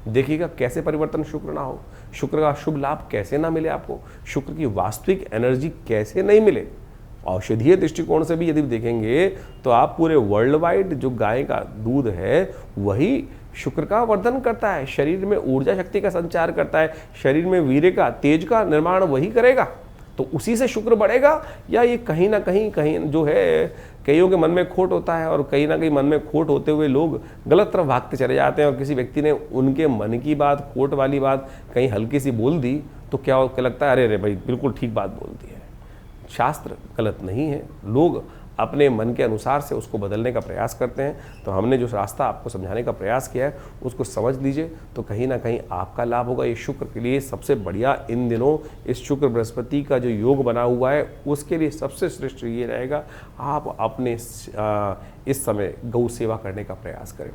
देखिएगा कैसे परिवर्तन शुक्र ना हो, शुक्र का शुभ लाभ कैसे ना मिले आपको, शुक्र की वास्तविक एनर्जी कैसे नहीं मिले। औषधीय दृष्टिकोण से भी यदि देखेंगे तो आप पूरे वर्ल्ड वाइड जो गाय का दूध है वही शुक्र का वर्धन करता है, शरीर में ऊर्जा शक्ति का संचार करता है, शरीर में वीर्य का, तेज का निर्माण वही करेगा। तो उसी से शुक्र बढ़ेगा, या ये कहीं ना कहीं जो है कईयों के मन में खोट होता है, और कहीं ना कहीं मन में खोट होते हुए लोग गलत तरफ भागते चले जाते हैं। और किसी व्यक्ति ने उनके मन की बात, खोट वाली बात कहीं हल्की सी बोल दी तो क्या लगता है, अरे अरे भाई बिल्कुल ठीक बात बोल दी है। शास्त्र गलत नहीं है, लोग अपने मन के अनुसार से उसको बदलने का प्रयास करते हैं। तो हमने जो रास्ता आपको समझाने का प्रयास किया है उसको समझ लीजिए, तो कहीं ना कहीं आपका लाभ होगा। ये शुक्र के लिए सबसे बढ़िया इन दिनों इस शुक्र बृहस्पति का जो योग बना हुआ है उसके लिए सबसे श्रेष्ठ ये रहेगा, आप अपने इस समय गौ सेवा करने का प्रयास करें।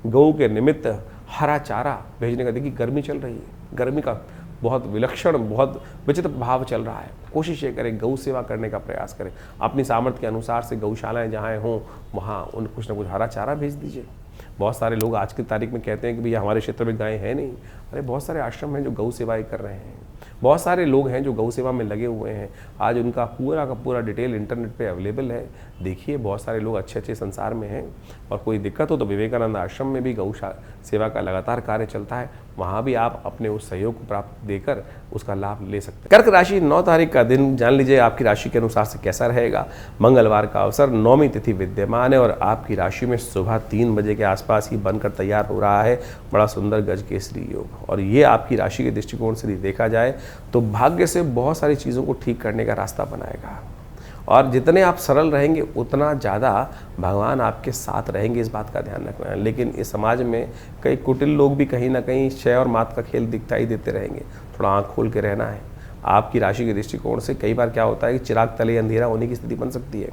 गौ के निमित्त हरा चारा भेजने का, देखिए गर्मी चल रही है, गर्मी का बहुत विलक्षण, बहुत विचित्र भाव चल रहा है। कोशिश ये करें गौ सेवा करने का प्रयास करें। अपनी सामर्थ्य के अनुसार से गौशालाएं जहाँ हों वहाँ उन कुछ ना कुछ हरा चारा भेज दीजिए। बहुत सारे लोग आज की तारीख में कहते हैं कि भैया हमारे क्षेत्र में गाय है नहीं। अरे बहुत सारे आश्रम हैं जो गौ सेवाएं कर रहे हैं, बहुत सारे लोग हैं जो गौ सेवा में लगे हुए हैं। आज उनका पूरा का पूरा डिटेल इंटरनेट पे अवेलेबल है, देखिए बहुत सारे लोग अच्छे अच्छे संसार में हैं। और कोई दिक्कत हो तो विवेकानंद आश्रम में भी गौ सेवा का लगातार कार्य चलता है, वहाँ भी आप अपने उस सहयोग को प्राप्त देकर उसका लाभ ले सकते हैं। कर्क राशि 9 तारीख का दिन जान लीजिए आपकी राशि के अनुसार से कैसा रहेगा। मंगलवार का अवसर, 9वीं तिथि विद्यमान है और आपकी राशि में सुबह 3 बजे के आसपास ही बनकर तैयार हो रहा है बड़ा सुंदर गजकेसरी योग। और ये आपकी राशि के दृष्टिकोण से देखा जाए तो भाग्य से बहुत सारी चीज़ों को ठीक करने का रास्ता बनाएगा। और जितने आप सरल रहेंगे उतना ज़्यादा भगवान आपके साथ रहेंगे, इस बात का ध्यान रखना है। लेकिन इस समाज में कई कुटिल लोग भी कहीं ना कहीं क्षय और मात का खेल दिखाई देते रहेंगे, थोड़ा आँख खोल के रहना है। आपकी राशि के दृष्टिकोण से कई बार क्या होता है कि चिराग तले अंधेरा होने की स्थिति बन सकती है।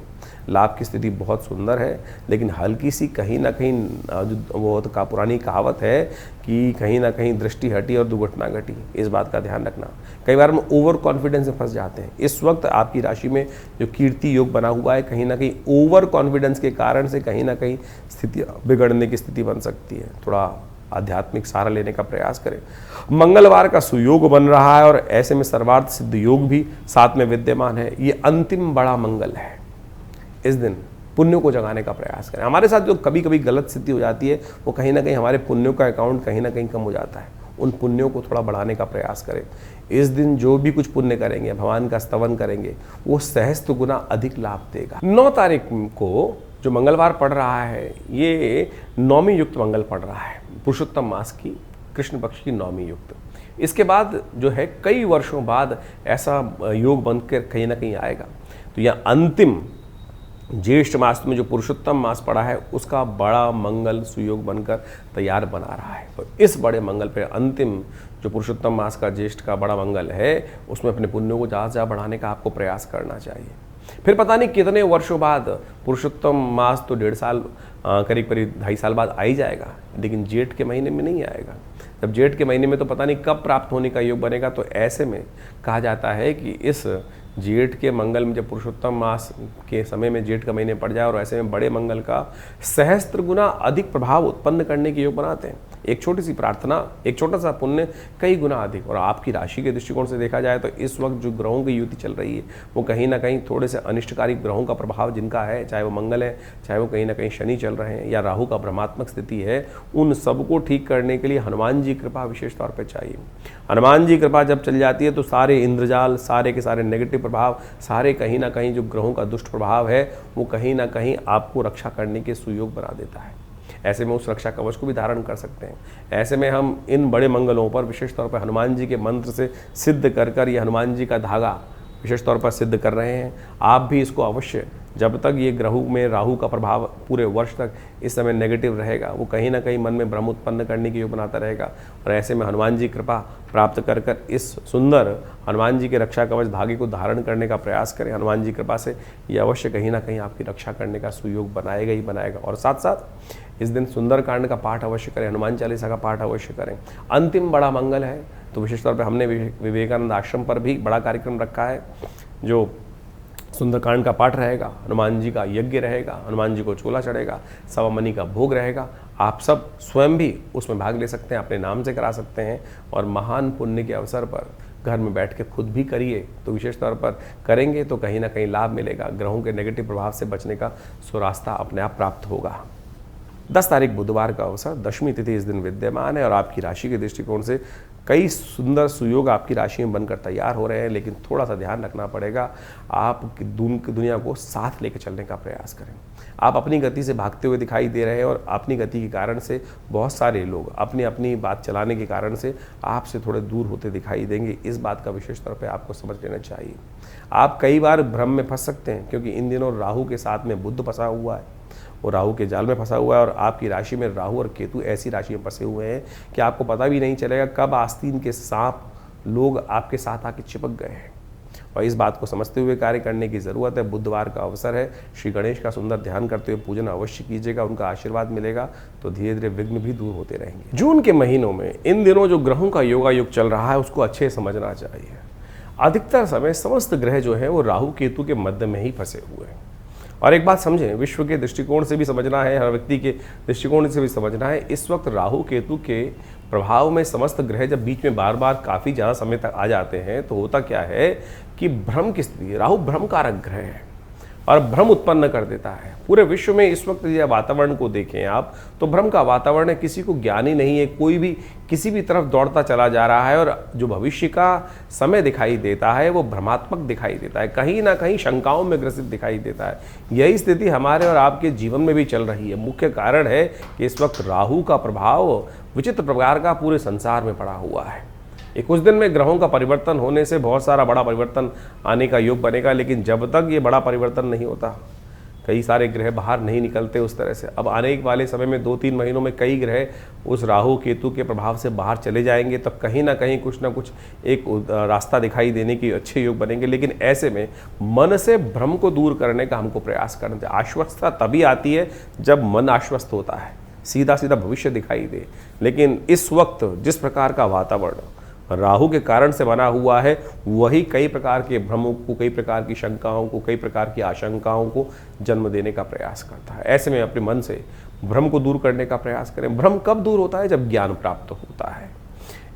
लाभ की स्थिति बहुत सुंदर है, लेकिन हल्की सी कहीं ना कहीं जो वो तो पुरानी कहावत है कि कहीं ना कहीं दृष्टि हटी और दुर्घटना घटी, इस बात का ध्यान रखना। कई बार हम ओवर कॉन्फिडेंस में फंस जाते हैं। इस वक्त आपकी राशि में जो कीर्ति योग बना हुआ है, कहीं ना कहीं ओवर कॉन्फिडेंस के कारण से कहीं ना कहीं स्थिति बिगड़ने की स्थिति बन सकती है। थोड़ा आध्यात्मिक सहारा लेने का प्रयास करें। मंगलवार का सुयोग बन रहा है और ऐसे में सर्वार्थ सिद्ध योग भी साथ में विद्यमान है। ये अंतिम बड़ा मंगल है। इस दिन पुण्यों को जगाने का प्रयास करें। हमारे साथ जो कभी कभी गलत स्थिति हो जाती है वो कहीं ना कहीं हमारे पुण्यों का अकाउंट कहीं ना कहीं कम हो जाता है, उन पुण्यों को थोड़ा बढ़ाने का प्रयास करें। इस दिन जो भी कुछ पुण्य करेंगे, भगवान का स्तवन करेंगे, वो सहस्त्र गुना अधिक लाभ देगा। 9 तारीख को जो मंगलवार पड़ रहा है ये 9वीं युक्त मंगल पड़ रहा है, पुरुषोत्तम मास की कृष्ण पक्ष की 9वीं युक्त। इसके बाद जो है कई वर्षों बाद ऐसा योग बनकर कहीं ना कहीं आएगा। तो यह अंतिम ज्येष्ठ मास में जो पुरुषोत्तम मास पड़ा है उसका बड़ा मंगल सुयोग बनकर तैयार बना रहा है। तो इस बड़े मंगल पे अंतिम जो पुरुषोत्तम मास का ज्येष्ठ का बड़ा मंगल है, उसमें अपने पुण्यों को ज़्यादा से ज़्यादा बढ़ाने का आपको प्रयास करना चाहिए। फिर पता नहीं कितने वर्षों बाद, पुरुषोत्तम मास तो 1.5 साल करीब करीब 2.5 साल बाद आ ही जाएगा, लेकिन जेठ के महीने में नहीं आएगा। जब जेठ के महीने में तो पता नहीं कब प्राप्त होने का योग बनेगा। तो ऐसे में कहा जाता है कि इस जेठ के मंगल में, जब पुरुषोत्तम मास के समय में जेठ का महीने पड़ जाए, और ऐसे में बड़े मंगल का सहस्त्र गुना अधिक प्रभाव उत्पन्न करने के योग बनाते हैं। एक छोटी सी प्रार्थना, एक छोटा सा पुण्य कई गुना अधिक। और आपकी राशि के दृष्टिकोण से देखा जाए तो इस वक्त जो ग्रहों की युति चल रही है, वो कहीं ना कहीं थोड़े से अनिष्टकारी ग्रहों का प्रभाव जिनका है, चाहे वो मंगल है, चाहे वो कहीं ना कहीं शनि चल रहे हैं, या राहु का भ्रमात्मक स्थिति है, उन सबको ठीक करने के लिए हनुमान जी कृपा विशेष तौर पर चाहिए। हनुमान जी कृपा जब चल जाती है तो सारे इंद्रजाल, सारे के सारे नेगेटिव प्रभाव, सारे कहीं ना कहीं जो ग्रहों का दुष्ट प्रभाव है, वो कहीं ना कहीं आपको रक्षा करने के सुयोग बना देता है। ऐसे में उस रक्षा कवच को भी धारण कर सकते हैं। ऐसे में हम इन बड़े मंगलों पर विशेष तौर पर हनुमान जी के मंत्र से सिद्ध कर ये हनुमान जी का धागा विशेष तौर पर सिद्ध कर रहे हैं। आप भी इसको अवश्य, जब तक ये ग्रहों में राहु का प्रभाव पूरे वर्ष तक इस समय नेगेटिव रहेगा, वो कहीं ना कहीं मन में भ्रम उत्पन्न करने की योग बनाता रहेगा। और ऐसे में हनुमान जी कृपा प्राप्त कर इस सुंदर हनुमान जी के रक्षा कवच धागे को धारण करने का प्रयास करें। हनुमान जी कृपा से ये अवश्य कहीं ना कहीं आपकी रक्षा करने का सुयोग बनाएगा ही बनाएगा। और साथ साथ इस दिन सुंदरकांड का पाठ अवश्य करें, हनुमान चालीसा का पाठ अवश्य करें। अंतिम बड़ा मंगल है, तो विशेष तौर पर हमने विवेकानंद आश्रम पर भी बड़ा कार्यक्रम रखा है, जो सुंदरकांड का पाठ रहेगा, हनुमान जी का यज्ञ रहेगा, हनुमान जी को चोला चढ़ेगा, सवा मनी का भोग रहेगा। आप सब स्वयं भी उसमें भाग ले सकते हैं, अपने नाम से करा सकते हैं। और महान पुण्य के अवसर पर घर में बैठ के खुद भी करिए, तो विशेष तौर पर करेंगे तो कहीं ना कहीं लाभ मिलेगा। ग्रहों के नेगेटिव प्रभाव से बचने का सुरास्ता अपने आप प्राप्त होगा। 10 तारीख बुधवार का अवसर, दशमी तिथि इस दिन विद्यमान है, और आपकी राशि के दृष्टिकोण से कई सुंदर सुयोग आपकी राशि में बनकर तैयार हो रहे हैं। लेकिन थोड़ा सा ध्यान रखना पड़ेगा, आप दुनिया को साथ लेकर चलने का प्रयास करें। आप अपनी गति से भागते हुए दिखाई दे रहे हैं, और अपनी गति के कारण से बहुत सारे लोग अपनी अपनी बात चलाने के कारण से आपसे थोड़े दूर होते दिखाई देंगे। इस बात का विशेष तौर पर आपको समझ लेना चाहिए। आप कई बार भ्रम में फंस सकते हैं, क्योंकि इन दिनों राहु के साथ में बुध फंसा हुआ है, वो राहु के जाल में फंसा हुआ है। और आपकी राशि में राहु और केतु ऐसी राशि में फंसे हुए हैं कि आपको पता भी नहीं चलेगा कब आस्तीन के सांप लोग आपके साथ आके चिपक गए हैं। और इस बात को समझते हुए कार्य करने की ज़रूरत है। बुधवार का अवसर है, श्री गणेश का सुंदर ध्यान करते हुए पूजन अवश्य कीजिएगा, उनका आशीर्वाद मिलेगा तो धीरे धीरे विघ्न भी दूर होते रहेंगे। जून के महीनों में इन दिनों जो ग्रहों का योगा युग चल रहा है, उसको अच्छे से समझना चाहिए। अधिकतर समय समस्त ग्रह जो हैं वो राहु केतु के मध्य में ही फंसे हुए हैं। और एक बात समझें, विश्व के दृष्टिकोण से भी समझना है, हर व्यक्ति के दृष्टिकोण से भी समझना है। इस वक्त राहु केतु के प्रभाव में समस्त ग्रह जब बीच में बार बार काफ़ी ज़्यादा समय तक आ जाते हैं, तो होता क्या है कि भ्रम की स्थिति, राहु भ्रम कारक ग्रह है और भ्रम उत्पन्न कर देता है। पूरे विश्व में इस वक्त यदि वातावरण को देखें आप, तो भ्रम का वातावरण है, किसी को ज्ञान ही नहीं है, कोई भी किसी भी तरफ दौड़ता चला जा रहा है। और जो भविष्य का समय दिखाई देता है वो भ्रमात्मक दिखाई देता है, कहीं ना कहीं शंकाओं में ग्रसित दिखाई देता है। यही स्थिति हमारे और आपके जीवन में भी चल रही है। मुख्य कारण है कि इस वक्त राहु का प्रभाव विचित्र प्रकार का पूरे संसार में पड़ा हुआ है। एक कुछ दिन में ग्रहों का परिवर्तन होने से बहुत सारा बड़ा परिवर्तन आने का योग बनेगा, लेकिन जब तक ये बड़ा परिवर्तन नहीं होता, कई सारे ग्रह बाहर नहीं निकलते उस तरह से। अब आने वाले समय में 2-3 महीनों में कई ग्रह उस राहु केतु के प्रभाव से बाहर चले जाएंगे, तब कहीं ना कहीं कुछ ना कुछ एक रास्ता दिखाई देने की अच्छे योग बनेंगे। लेकिन ऐसे में मन से भ्रम को दूर करने का हमको प्रयास करना चाहिए। आश्वस्तता तभी आती है जब मन आश्वस्त होता है, सीधा सीधा भविष्य दिखाई दे। लेकिन इस वक्त जिस प्रकार का वातावरण राहु के कारण से बना हुआ है, वही कई प्रकार के भ्रमों को, कई प्रकार की शंकाओं को, कई प्रकार की आशंकाओं को जन्म देने का प्रयास करता है। ऐसे में अपने मन से भ्रम को दूर करने का प्रयास करें। भ्रम कब दूर होता है? जब ज्ञान प्राप्त होता है।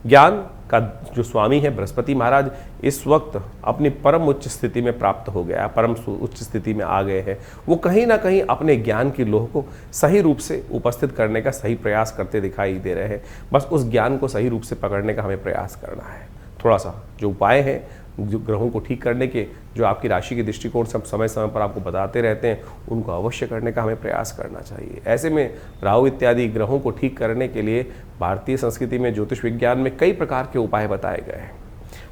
ज्ञान का जो स्वामी है बृहस्पति महाराज, इस वक्त अपनी परम उच्च स्थिति में प्राप्त हो गया, परम उच्च स्थिति में आ गए हैं। वो कहीं ना कहीं अपने ज्ञान की लोह को सही रूप से उपस्थित करने का सही प्रयास करते दिखाई दे रहे हैं। बस उस ज्ञान को सही रूप से पकड़ने का हमें प्रयास करना है। थोड़ा सा जो उपाय हैं, जो ग्रहों को ठीक करने के, जो आपकी राशि के दृष्टिकोण से हम समय समय पर आपको बताते रहते हैं, उनको अवश्य करने का हमें प्रयास करना चाहिए। ऐसे में राहु इत्यादि ग्रहों को ठीक करने के लिए भारतीय संस्कृति में, ज्योतिष विज्ञान में कई प्रकार के उपाय बताए गए हैं।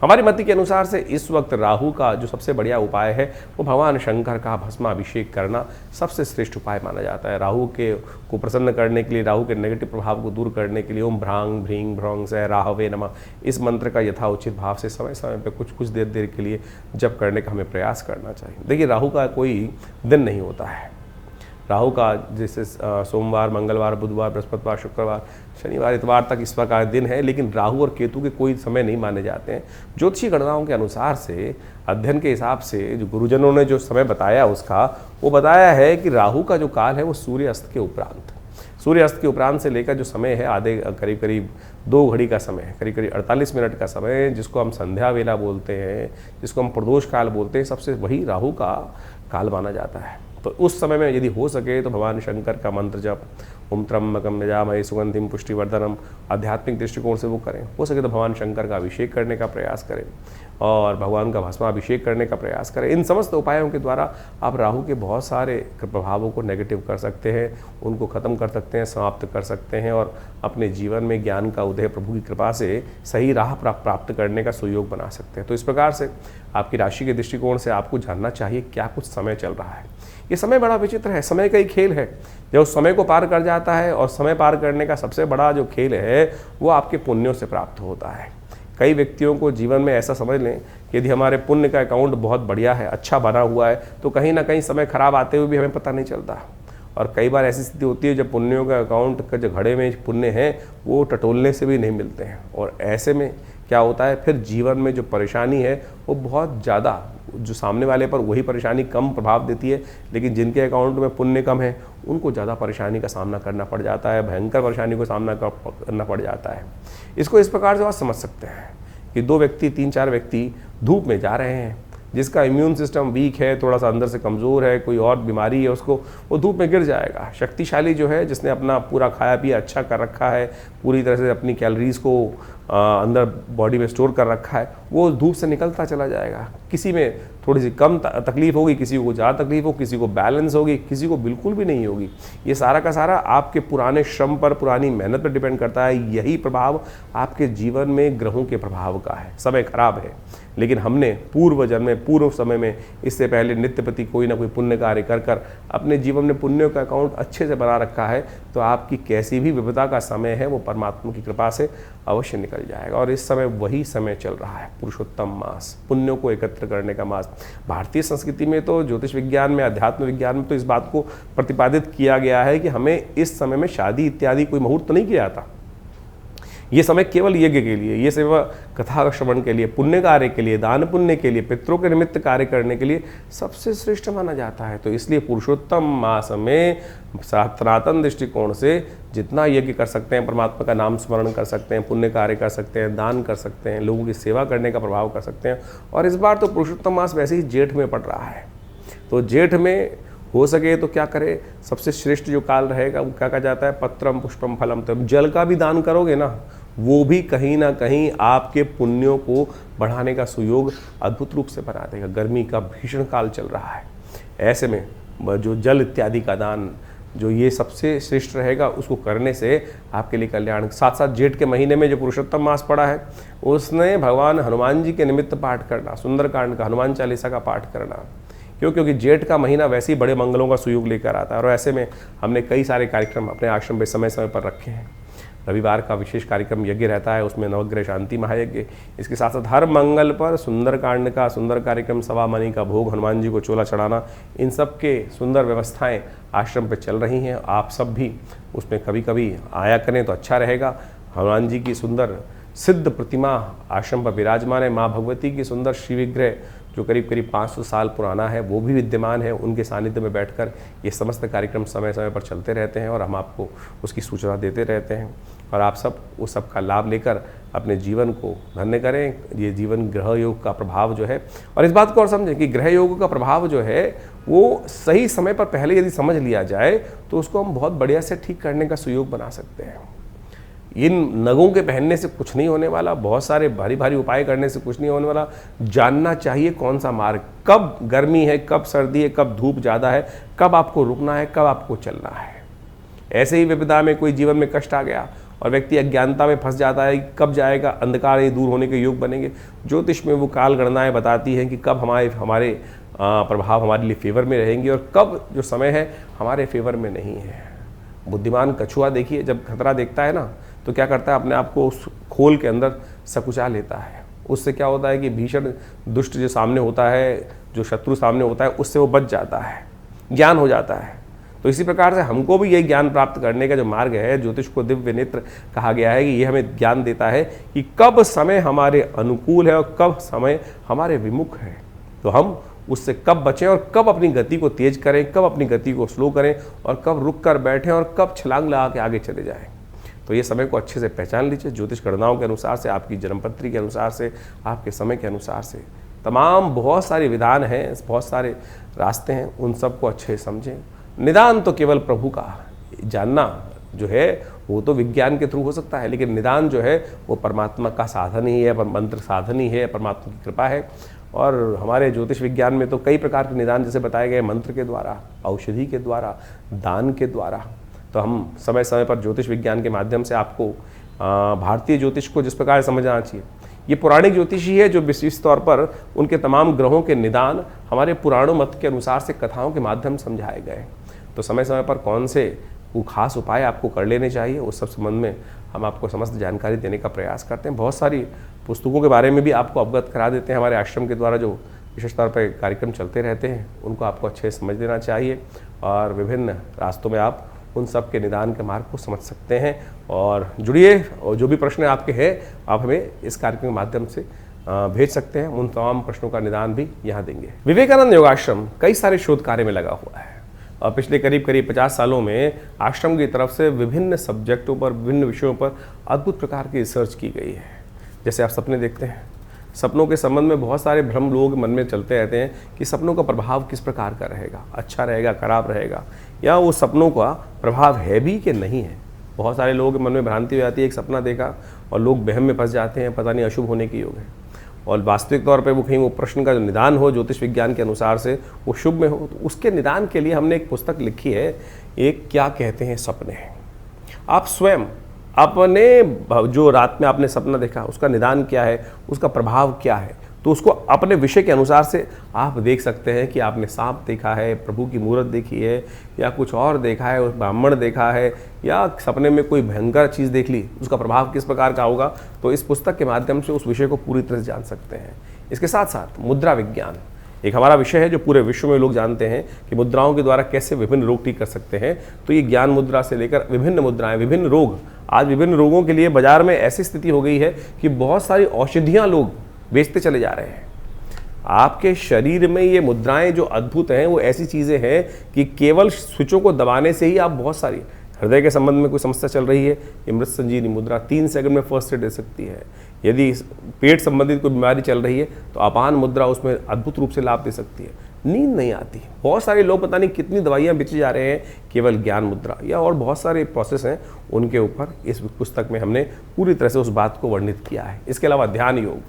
हमारी मति के अनुसार से इस वक्त राहु का जो सबसे बढ़िया उपाय है वो भगवान शंकर का भस्माभिषेक करना सबसे श्रेष्ठ उपाय माना जाता है। राहु को प्रसन्न करने के लिए, राहु के नेगेटिव प्रभाव को दूर करने के लिए ओम भ्रांग भ्रीं भ्रौं से राहवे नमः इस मंत्र का यथाउचित भाव से समय समय पर कुछ देर के लिए जप करने का हमें प्रयास करना चाहिए। देखिए, राहु का कोई दिन नहीं होता है। राहु का जैसे सोमवार, मंगलवार, बुधवार, बृहस्पतिवार, शुक्रवार, शनिवार, इतवार तक इस प्रकार दिन है, लेकिन राहु और केतु के कोई समय नहीं माने जाते हैं। ज्योतिषी गणनाओं के अनुसार से, अध्ययन के हिसाब से जो गुरुजनों ने जो समय बताया उसका, वो बताया है कि राहु का जो काल है वो सूर्य अस्त के उपरांत, सूर्य अस्त के उपरांत से लेकर जो समय है आधे करीब 2 घड़ी का समय है, करीब 48 मिनट का समय, जिसको हम संध्या वेला बोलते हैं, जिसको हम प्रदोष काल बोलते हैं, सबसे वही राहु का काल माना जाता है। तो उस समय में यदि हो सके तो भगवान शंकर का मंत्र जप, ओम त्र्यंबकम यजामहे सुगंधिम पुष्टिवर्धनम, आध्यात्मिक दृष्टिकोण से वो करें। हो सके तो भगवान शंकर का अभिषेक करने का प्रयास करें और भगवान का भस्माभिषेक करने का प्रयास करें। इन समस्त उपायों के द्वारा आप राहु के बहुत सारे प्रभावों को नेगेटिव कर सकते हैं, उनको ख़त्म कर सकते हैं, समाप्त कर सकते हैं और अपने जीवन में ज्ञान का उदय प्रभु की कृपा से सही राह प्राप्त करने का सुयोग बना सकते हैं। तो इस प्रकार से आपकी राशि के दृष्टिकोण से आपको जानना चाहिए क्या कुछ समय चल रहा है। ये समय बड़ा विचित्र है, समय का ही खेल है। जब उस समय को पार कर जाता है, और समय पार करने का सबसे बड़ा जो खेल है वो आपके पुण्यों से प्राप्त होता है। कई व्यक्तियों को जीवन में ऐसा समझ लें कि यदि हमारे पुण्य का अकाउंट बहुत बढ़िया है, अच्छा बना हुआ है, तो कहीं ना कहीं समय खराब आते हुए भी हमें पता नहीं चलता। और कई बार ऐसी स्थिति होती है जब पुण्यों का अकाउंट का जो घड़े में पुण्य हैं वो टटोलने से भी नहीं मिलते हैं, और ऐसे में क्या होता है, फिर जीवन में जो परेशानी है वो बहुत ज़्यादा, जो सामने वाले पर वही परेशानी कम प्रभाव देती है, लेकिन जिनके अकाउंट में पुण्य कम है उनको ज़्यादा परेशानी का सामना करना पड़ जाता है, भयंकर परेशानी को सामना करना पड़ जाता है। इसको इस प्रकार से आप समझ सकते हैं कि 2 व्यक्ति, 3-4 व्यक्ति धूप में जा रहे हैं, जिसका इम्यून सिस्टम वीक है, थोड़ा सा अंदर से कमज़ोर है, कोई और बीमारी है उसको, वो धूप में गिर जाएगा। शक्तिशाली जो है, जिसने अपना पूरा खाया पिया अच्छा कर रखा है, पूरी तरह से अपनी कैलोरीज को अंदर बॉडी में स्टोर कर रखा है, वो धूप से निकलता चला जाएगा। किसी में थोड़ी सी कम तकलीफ होगी, किसी को ज़्यादा तकलीफ हो, किसी को बैलेंस होगी, किसी को बिल्कुल भी नहीं होगी। ये सारा का सारा आपके पुराने श्रम पर, पुरानी मेहनत पर डिपेंड करता है। यही प्रभाव आपके जीवन में ग्रहों के प्रभाव का है। समय खराब है, लेकिन हमने पूर्व जन्म में, पूर्व समय में, इससे पहले नित्य प्रति कोई ना कोई पुण्य कार्य कर कर अपने जीवन में पुण्यों का अकाउंट अच्छे से बना रखा है, तो आपकी कैसी भी विपदा का समय है वो परमात्मा की कृपा से अवश्य निकल जाएगा। और इस समय वही समय चल रहा है, पुरुषोत्तम मास, पुण्यों को एकत्र करने का मास। भारतीय संस्कृति में तो, ज्योतिष विज्ञान में, अध्यात्म विज्ञान में तो इस बात को प्रतिपादित किया गया है कि हमें इस समय में शादी इत्यादि कोई मुहूर्त नहीं किया जाता। ये समय केवल यज्ञ के लिए, ये सेवा कथा श्रवण के लिए, पुण्य कार्य के लिए, दान पुण्य के लिए, पितरों के निमित्त कार्य करने के लिए सबसे श्रेष्ठ माना जाता है। तो इसलिए पुरुषोत्तम मास में सनातन दृष्टिकोण से जितना यज्ञ कर सकते हैं, परमात्मा का नाम स्मरण कर सकते हैं, पुण्य कार्य कर सकते हैं, दान कर सकते हैं, लोगों की सेवा करने का प्रभाव कर सकते हैं। और इस बार तो पुरुषोत्तम मास वैसे ही जेठ में पड़ रहा है, तो जेठ में हो सके तो क्या करें, सबसे श्रेष्ठ जो काल रहेगा वो क्या कहा जाता है, पत्रम पुष्पम फलम। तो जल का भी दान करोगे ना, वो भी कहीं ना कहीं आपके पुण्यों को बढ़ाने का सुयोग अद्भुत रूप से बना देगा। गर्मी का भीषण काल चल रहा है, ऐसे में जो जल इत्यादि का दान, जो ये सबसे श्रेष्ठ रहेगा, उसको करने से आपके लिए कल्याण। साथ साथ जेठ के महीने में जो पुरुषोत्तम मास पड़ा है, उसने भगवान हनुमान जी के निमित्त पाठ करना, सुंदरकांड का, हनुमान चालीसा का पाठ करना, क्योंकि जेठ का महीना वैसे ही बड़े मंगलों का सुयोग लेकर आता है। और ऐसे में हमने कई सारे कार्यक्रम अपने आश्रम में समय समय पर रखे हैं। रविवार का विशेष कार्यक्रम यज्ञ रहता है, उसमें नवग्रह शांति महायज्ञ। इसके साथ साथ हर मंगल पर सुंदरकांड का सुंदर कार्यक्रम, सवा मणि का भोग, हनुमान जी को चोला चढ़ाना, इन सब के सुंदर व्यवस्थाएं आश्रम पर चल रही हैं। आप सब भी उसमें कभी कभी आया करें तो अच्छा रहेगा। हनुमान जी की सुंदर सिद्ध प्रतिमा आश्रम पर विराजमान है। माँ भगवती की सुंदर श्री विग्रह जो करीब करीब 500 साल पुराना है, वो भी विद्यमान है। उनके सानिध्य में बैठकर ये समस्त कार्यक्रम समय समय पर चलते रहते हैं और हम आपको उसकी सूचना देते रहते हैं। और आप सब उस सब का लाभ लेकर अपने जीवन को धन्य करें। ये जीवन ग्रह योग का प्रभाव जो है, और इस बात को और समझें कि ग्रह योग का प्रभाव जो है वो सही समय पर पहले यदि समझ लिया जाए तो उसको हम बहुत बढ़िया से ठीक करने का सुयोग बना सकते हैं। इन नगों के पहनने से कुछ नहीं होने वाला, बहुत सारे भारी भारी उपाय करने से कुछ नहीं होने वाला। जानना चाहिए कौन सा मार्ग, कब गर्मी है, कब सर्दी है, कब धूप ज़्यादा है, कब आपको रुकना है, कब आपको चलना है। ऐसे ही विपदा में कोई जीवन में कष्ट आ गया और व्यक्ति अज्ञानता में फंस जाता है कि कब जाएगा, अंधकार ये दूर होने के योग बनेंगे। ज्योतिष में वो काल गणनाएं बताती हैं कि कब हमारे प्रभाव हमारे लिए फेवर में रहेंगे और कब जो समय है हमारे फेवर में नहीं है। बुद्धिमान कछुआ देखिए, जब खतरा देखता है ना तो क्या करता है, अपने आप को उस खोल के अंदर सकुचा लेता है। उससे क्या होता है कि भीषण दुष्ट जो सामने होता है, जो शत्रु सामने होता है, उससे वो बच जाता है, ज्ञान हो जाता है। तो इसी प्रकार से हमको भी ये ज्ञान प्राप्त करने का जो मार्ग है, ज्योतिष को दिव्य नेत्र कहा गया है कि ये हमें ज्ञान देता है कि कब समय हमारे अनुकूल है और कब समय हमारे विमुख है। तो हम उससे कब बचें और कब अपनी गति को तेज करें, कब अपनी गति को स्लो करें और कब रुक कर बैठें और कब छलांग लगा के आगे चले जाएं। तो ये समय को अच्छे से पहचान लीजिए। ज्योतिष गणनाओं के अनुसार से, आपकी जन्मपत्री के अनुसार से, आपके समय के अनुसार से तमाम बहुत सारे विधान हैं, बहुत सारे रास्ते हैं, उन सबको अच्छे से समझें। निदान तो केवल प्रभु का जानना जो है वो तो विज्ञान के थ्रू हो सकता है, लेकिन निदान जो है वो परमात्मा का साधन ही है, मंत्र साधन ही है, परमात्मा की कृपा है। और हमारे ज्योतिष विज्ञान में तो कई प्रकार के निदान जैसे बताए गए, मंत्र के द्वारा, औषधि के द्वारा, दान के द्वारा। तो हम समय समय पर ज्योतिष विज्ञान के माध्यम से आपको भारतीय ज्योतिष को जिस प्रकार समझना चाहिए, ये पौराणिक ज्योतिष ही है जो विशेष तौर पर उनके तमाम ग्रहों के निदान हमारे पुराणों मत के अनुसार से कथाओं के माध्यम से समझाए गए। तो समय समय पर कौन से वो खास उपाय आपको कर लेने चाहिए, उस सब संबंध में हम आपको समस्त जानकारी देने का प्रयास करते हैं। बहुत सारी पुस्तकों के बारे में भी आपको अवगत करा देते हैं। हमारे आश्रम के द्वारा जो विशेष तौर पर कार्यक्रम चलते रहते हैं उनको आपको अच्छे से समझ लेना चाहिए और विभिन्न रास्तों में आप उन सब के निदान के मार्ग को समझ सकते हैं। और जुड़िए, और जो भी प्रश्न आपके हैं आप हमें इस कार्यक्रम के माध्यम से भेज सकते हैं। उन तमाम प्रश्नों का निदान भी यहाँ देंगे। विवेकानंद योगाश्रम कई सारे शोध कार्य में लगा हुआ है और पिछले करीब 50 सालों में आश्रम की तरफ से विभिन्न सब्जेक्टों पर, विभिन्न विषयों पर अद्भुत प्रकार की रिसर्च की गई है। जैसे आप सपने देखते हैं, सपनों के संबंध में बहुत सारे भ्रम लोग मन में चलते रहते हैं कि सपनों का प्रभाव किस प्रकार का रहेगा, अच्छा रहेगा, खराब रहेगा, या वो सपनों का प्रभाव है भी कि नहीं है। बहुत सारे लोगों के मन में भ्रांति हो जाती है, एक सपना देखा और लोग वहम में फंस जाते हैं, पता नहीं अशुभ होने की योग है। और वास्तविक तौर पे वो कहीं वो प्रश्न का जो निदान हो ज्योतिष विज्ञान के अनुसार से वो शुभ में हो, तो उसके निदान के लिए हमने एक पुस्तक लिखी है, एक क्या कहते हैं सपने। आप स्वयं अपने जो रात में आपने सपना देखा उसका निदान क्या है, उसका प्रभाव क्या है, तो उसको अपने विषय के अनुसार से आप देख सकते हैं कि आपने सांप देखा है, प्रभु की मूर्त देखी है, या कुछ और देखा है, ब्राह्मण देखा है, या सपने में कोई भयंकर चीज़ देख ली, उसका प्रभाव किस प्रकार का होगा। तो इस पुस्तक के माध्यम से उस विषय को पूरी तरह से जान सकते हैं। इसके साथ साथ मुद्रा विज्ञान एक हमारा विषय है जो पूरे विश्व में लोग जानते हैं कि मुद्राओं के द्वारा कैसे विभिन्न रोग ठीक कर सकते हैं। तो ये ज्ञान मुद्रा से लेकर विभिन्न मुद्राएं, विभिन्न रोग, आज विभिन्न रोगों के लिए बाजार में ऐसी स्थिति हो गई है कि बहुत सारी औषधियाँ लोग बेचते चले जा रहे हैं। आपके शरीर में ये मुद्राएं जो अद्भुत हैं वो ऐसी चीज़ें हैं कि केवल स्विचों को दबाने से ही आप बहुत सारी, हृदय के संबंध में कोई समस्या चल रही है, ये मृत संजीवनी मुद्रा 3 सेकंड में फर्स्ट एड दे सकती है। यदि पेट संबंधित कोई बीमारी चल रही है तो अपान मुद्रा उसमें अद्भुत रूप से लाभ दे सकती है। नींद नहीं आती, बहुत सारे लोग पता नहीं कितनी दवाइयाँ बेचे जा रहे हैं केवल ज्ञान मुद्रा, या और बहुत सारे प्रोसेस हैं उनके ऊपर इस पुस्तक में हमने पूरी तरह से उस बात को वर्णित किया है। इसके अलावा ध्यान योग,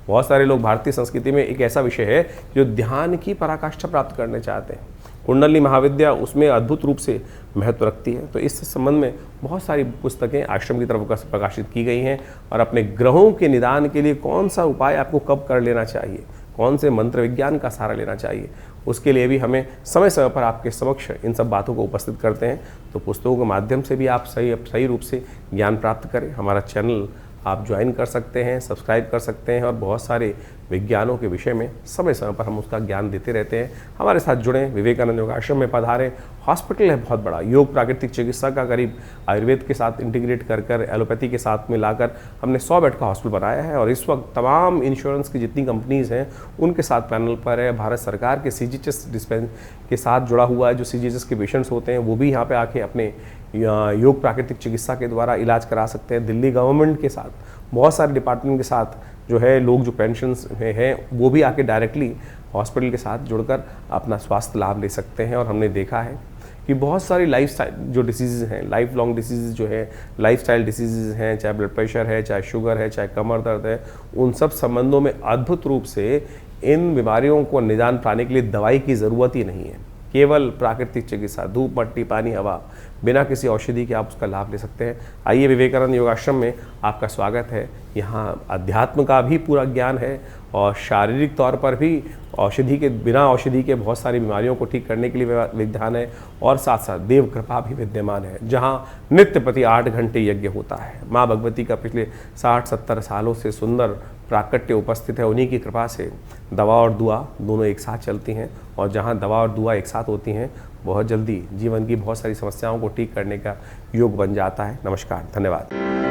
बहुत सारे लोग भारतीय संस्कृति में एक ऐसा विषय है जो ध्यान की पराकाष्ठा प्राप्त करने चाहते हैं। कुंडली महाविद्या उसमें अद्भुत रूप से महत्व रखती है। तो इस संबंध में बहुत सारी पुस्तकें आश्रम की तरफ प्रकाशित की गई हैं। और अपने ग्रहों के निदान के लिए कौन सा उपाय आपको कब कर लेना चाहिए, कौन से मंत्र विज्ञान का सहारा लेना चाहिए, उसके लिए भी हमें समय समय पर आपके समक्ष इन सब बातों को उपस्थित करते हैं। तो पुस्तकों के माध्यम से भी आप सही रूप से ज्ञान प्राप्त करें। हमारा चैनल आप ज्वाइन कर सकते हैं, सब्सक्राइब कर सकते हैं, और बहुत सारे विज्ञानों के विषय में समय समय पर हम उसका ज्ञान देते रहते हैं। हमारे साथ जुड़ें, विवेकानंद योगाश्रम में पधारें। हॉस्पिटल है बहुत बड़ा, योग प्राकृतिक चिकित्सा का करीब आयुर्वेद के साथ इंटीग्रेट कर एलोपैथी के साथ में लाकर हमने 100 बेड का हॉस्पिटल बनाया है। और इस वक्त तमाम इंश्योरेंस की जितनी कंपनीज़ हैं उनके साथ पैनल पर है। भारत सरकार के CGHS डिस्पेंस के साथ जुड़ा हुआ है, जो CGHS के पेशेंट्स होते हैं वो भी यहाँ पर आके अपने योग प्राकृतिक चिकित्सा के द्वारा इलाज करा सकते हैं। दिल्ली गवर्नमेंट के साथ, बहुत सारे डिपार्टमेंट के साथ जो है लोग जो पेंशन्स में हैं वो भी आके डायरेक्टली हॉस्पिटल के साथ जुड़कर अपना स्वास्थ्य लाभ ले सकते हैं। और हमने देखा है कि बहुत सारी लाइफस्टाइल जो डिसीज़ हैं, लाइफ लॉन्ग डिसीज़ जो है, लाइफस्टाइल डिसीज़ हैं, चाहे ब्लड प्रेशर है, चाहे शुगर है, चाहे कमर दर्द है, उन सब संबंधों में अद्भुत रूप से इन बीमारियों को निदान पाने के लिए दवाई की ज़रूरत ही नहीं है। केवल प्राकृतिक चिकित्सा, धूप, मट्टी, पानी, हवा, बिना किसी औषधि के आप उसका लाभ ले सकते हैं। आइए विवेकानंद योगाश्रम में आपका स्वागत है। यहाँ अध्यात्म का भी पूरा ज्ञान है और शारीरिक तौर पर भी बिना औषधि के बहुत सारी बीमारियों को ठीक करने के लिए विधान है और साथ साथ देव कृपा भी विद्यमान है, जहाँ नित्य प्रति 8 घंटे यज्ञ होता है। माँ भगवती का पिछले 60-70 सालों से सुंदर प्राकट्य उपस्थित है। उन्हीं की कृपा से दवा और दुआ दोनों एक साथ चलती हैं और जहाँ दवा और दुआ एक साथ होती हैं बहुत जल्दी जीवन की बहुत सारी समस्याओं को ठीक करने का योग बन जाता है। नमस्कार, धन्यवाद।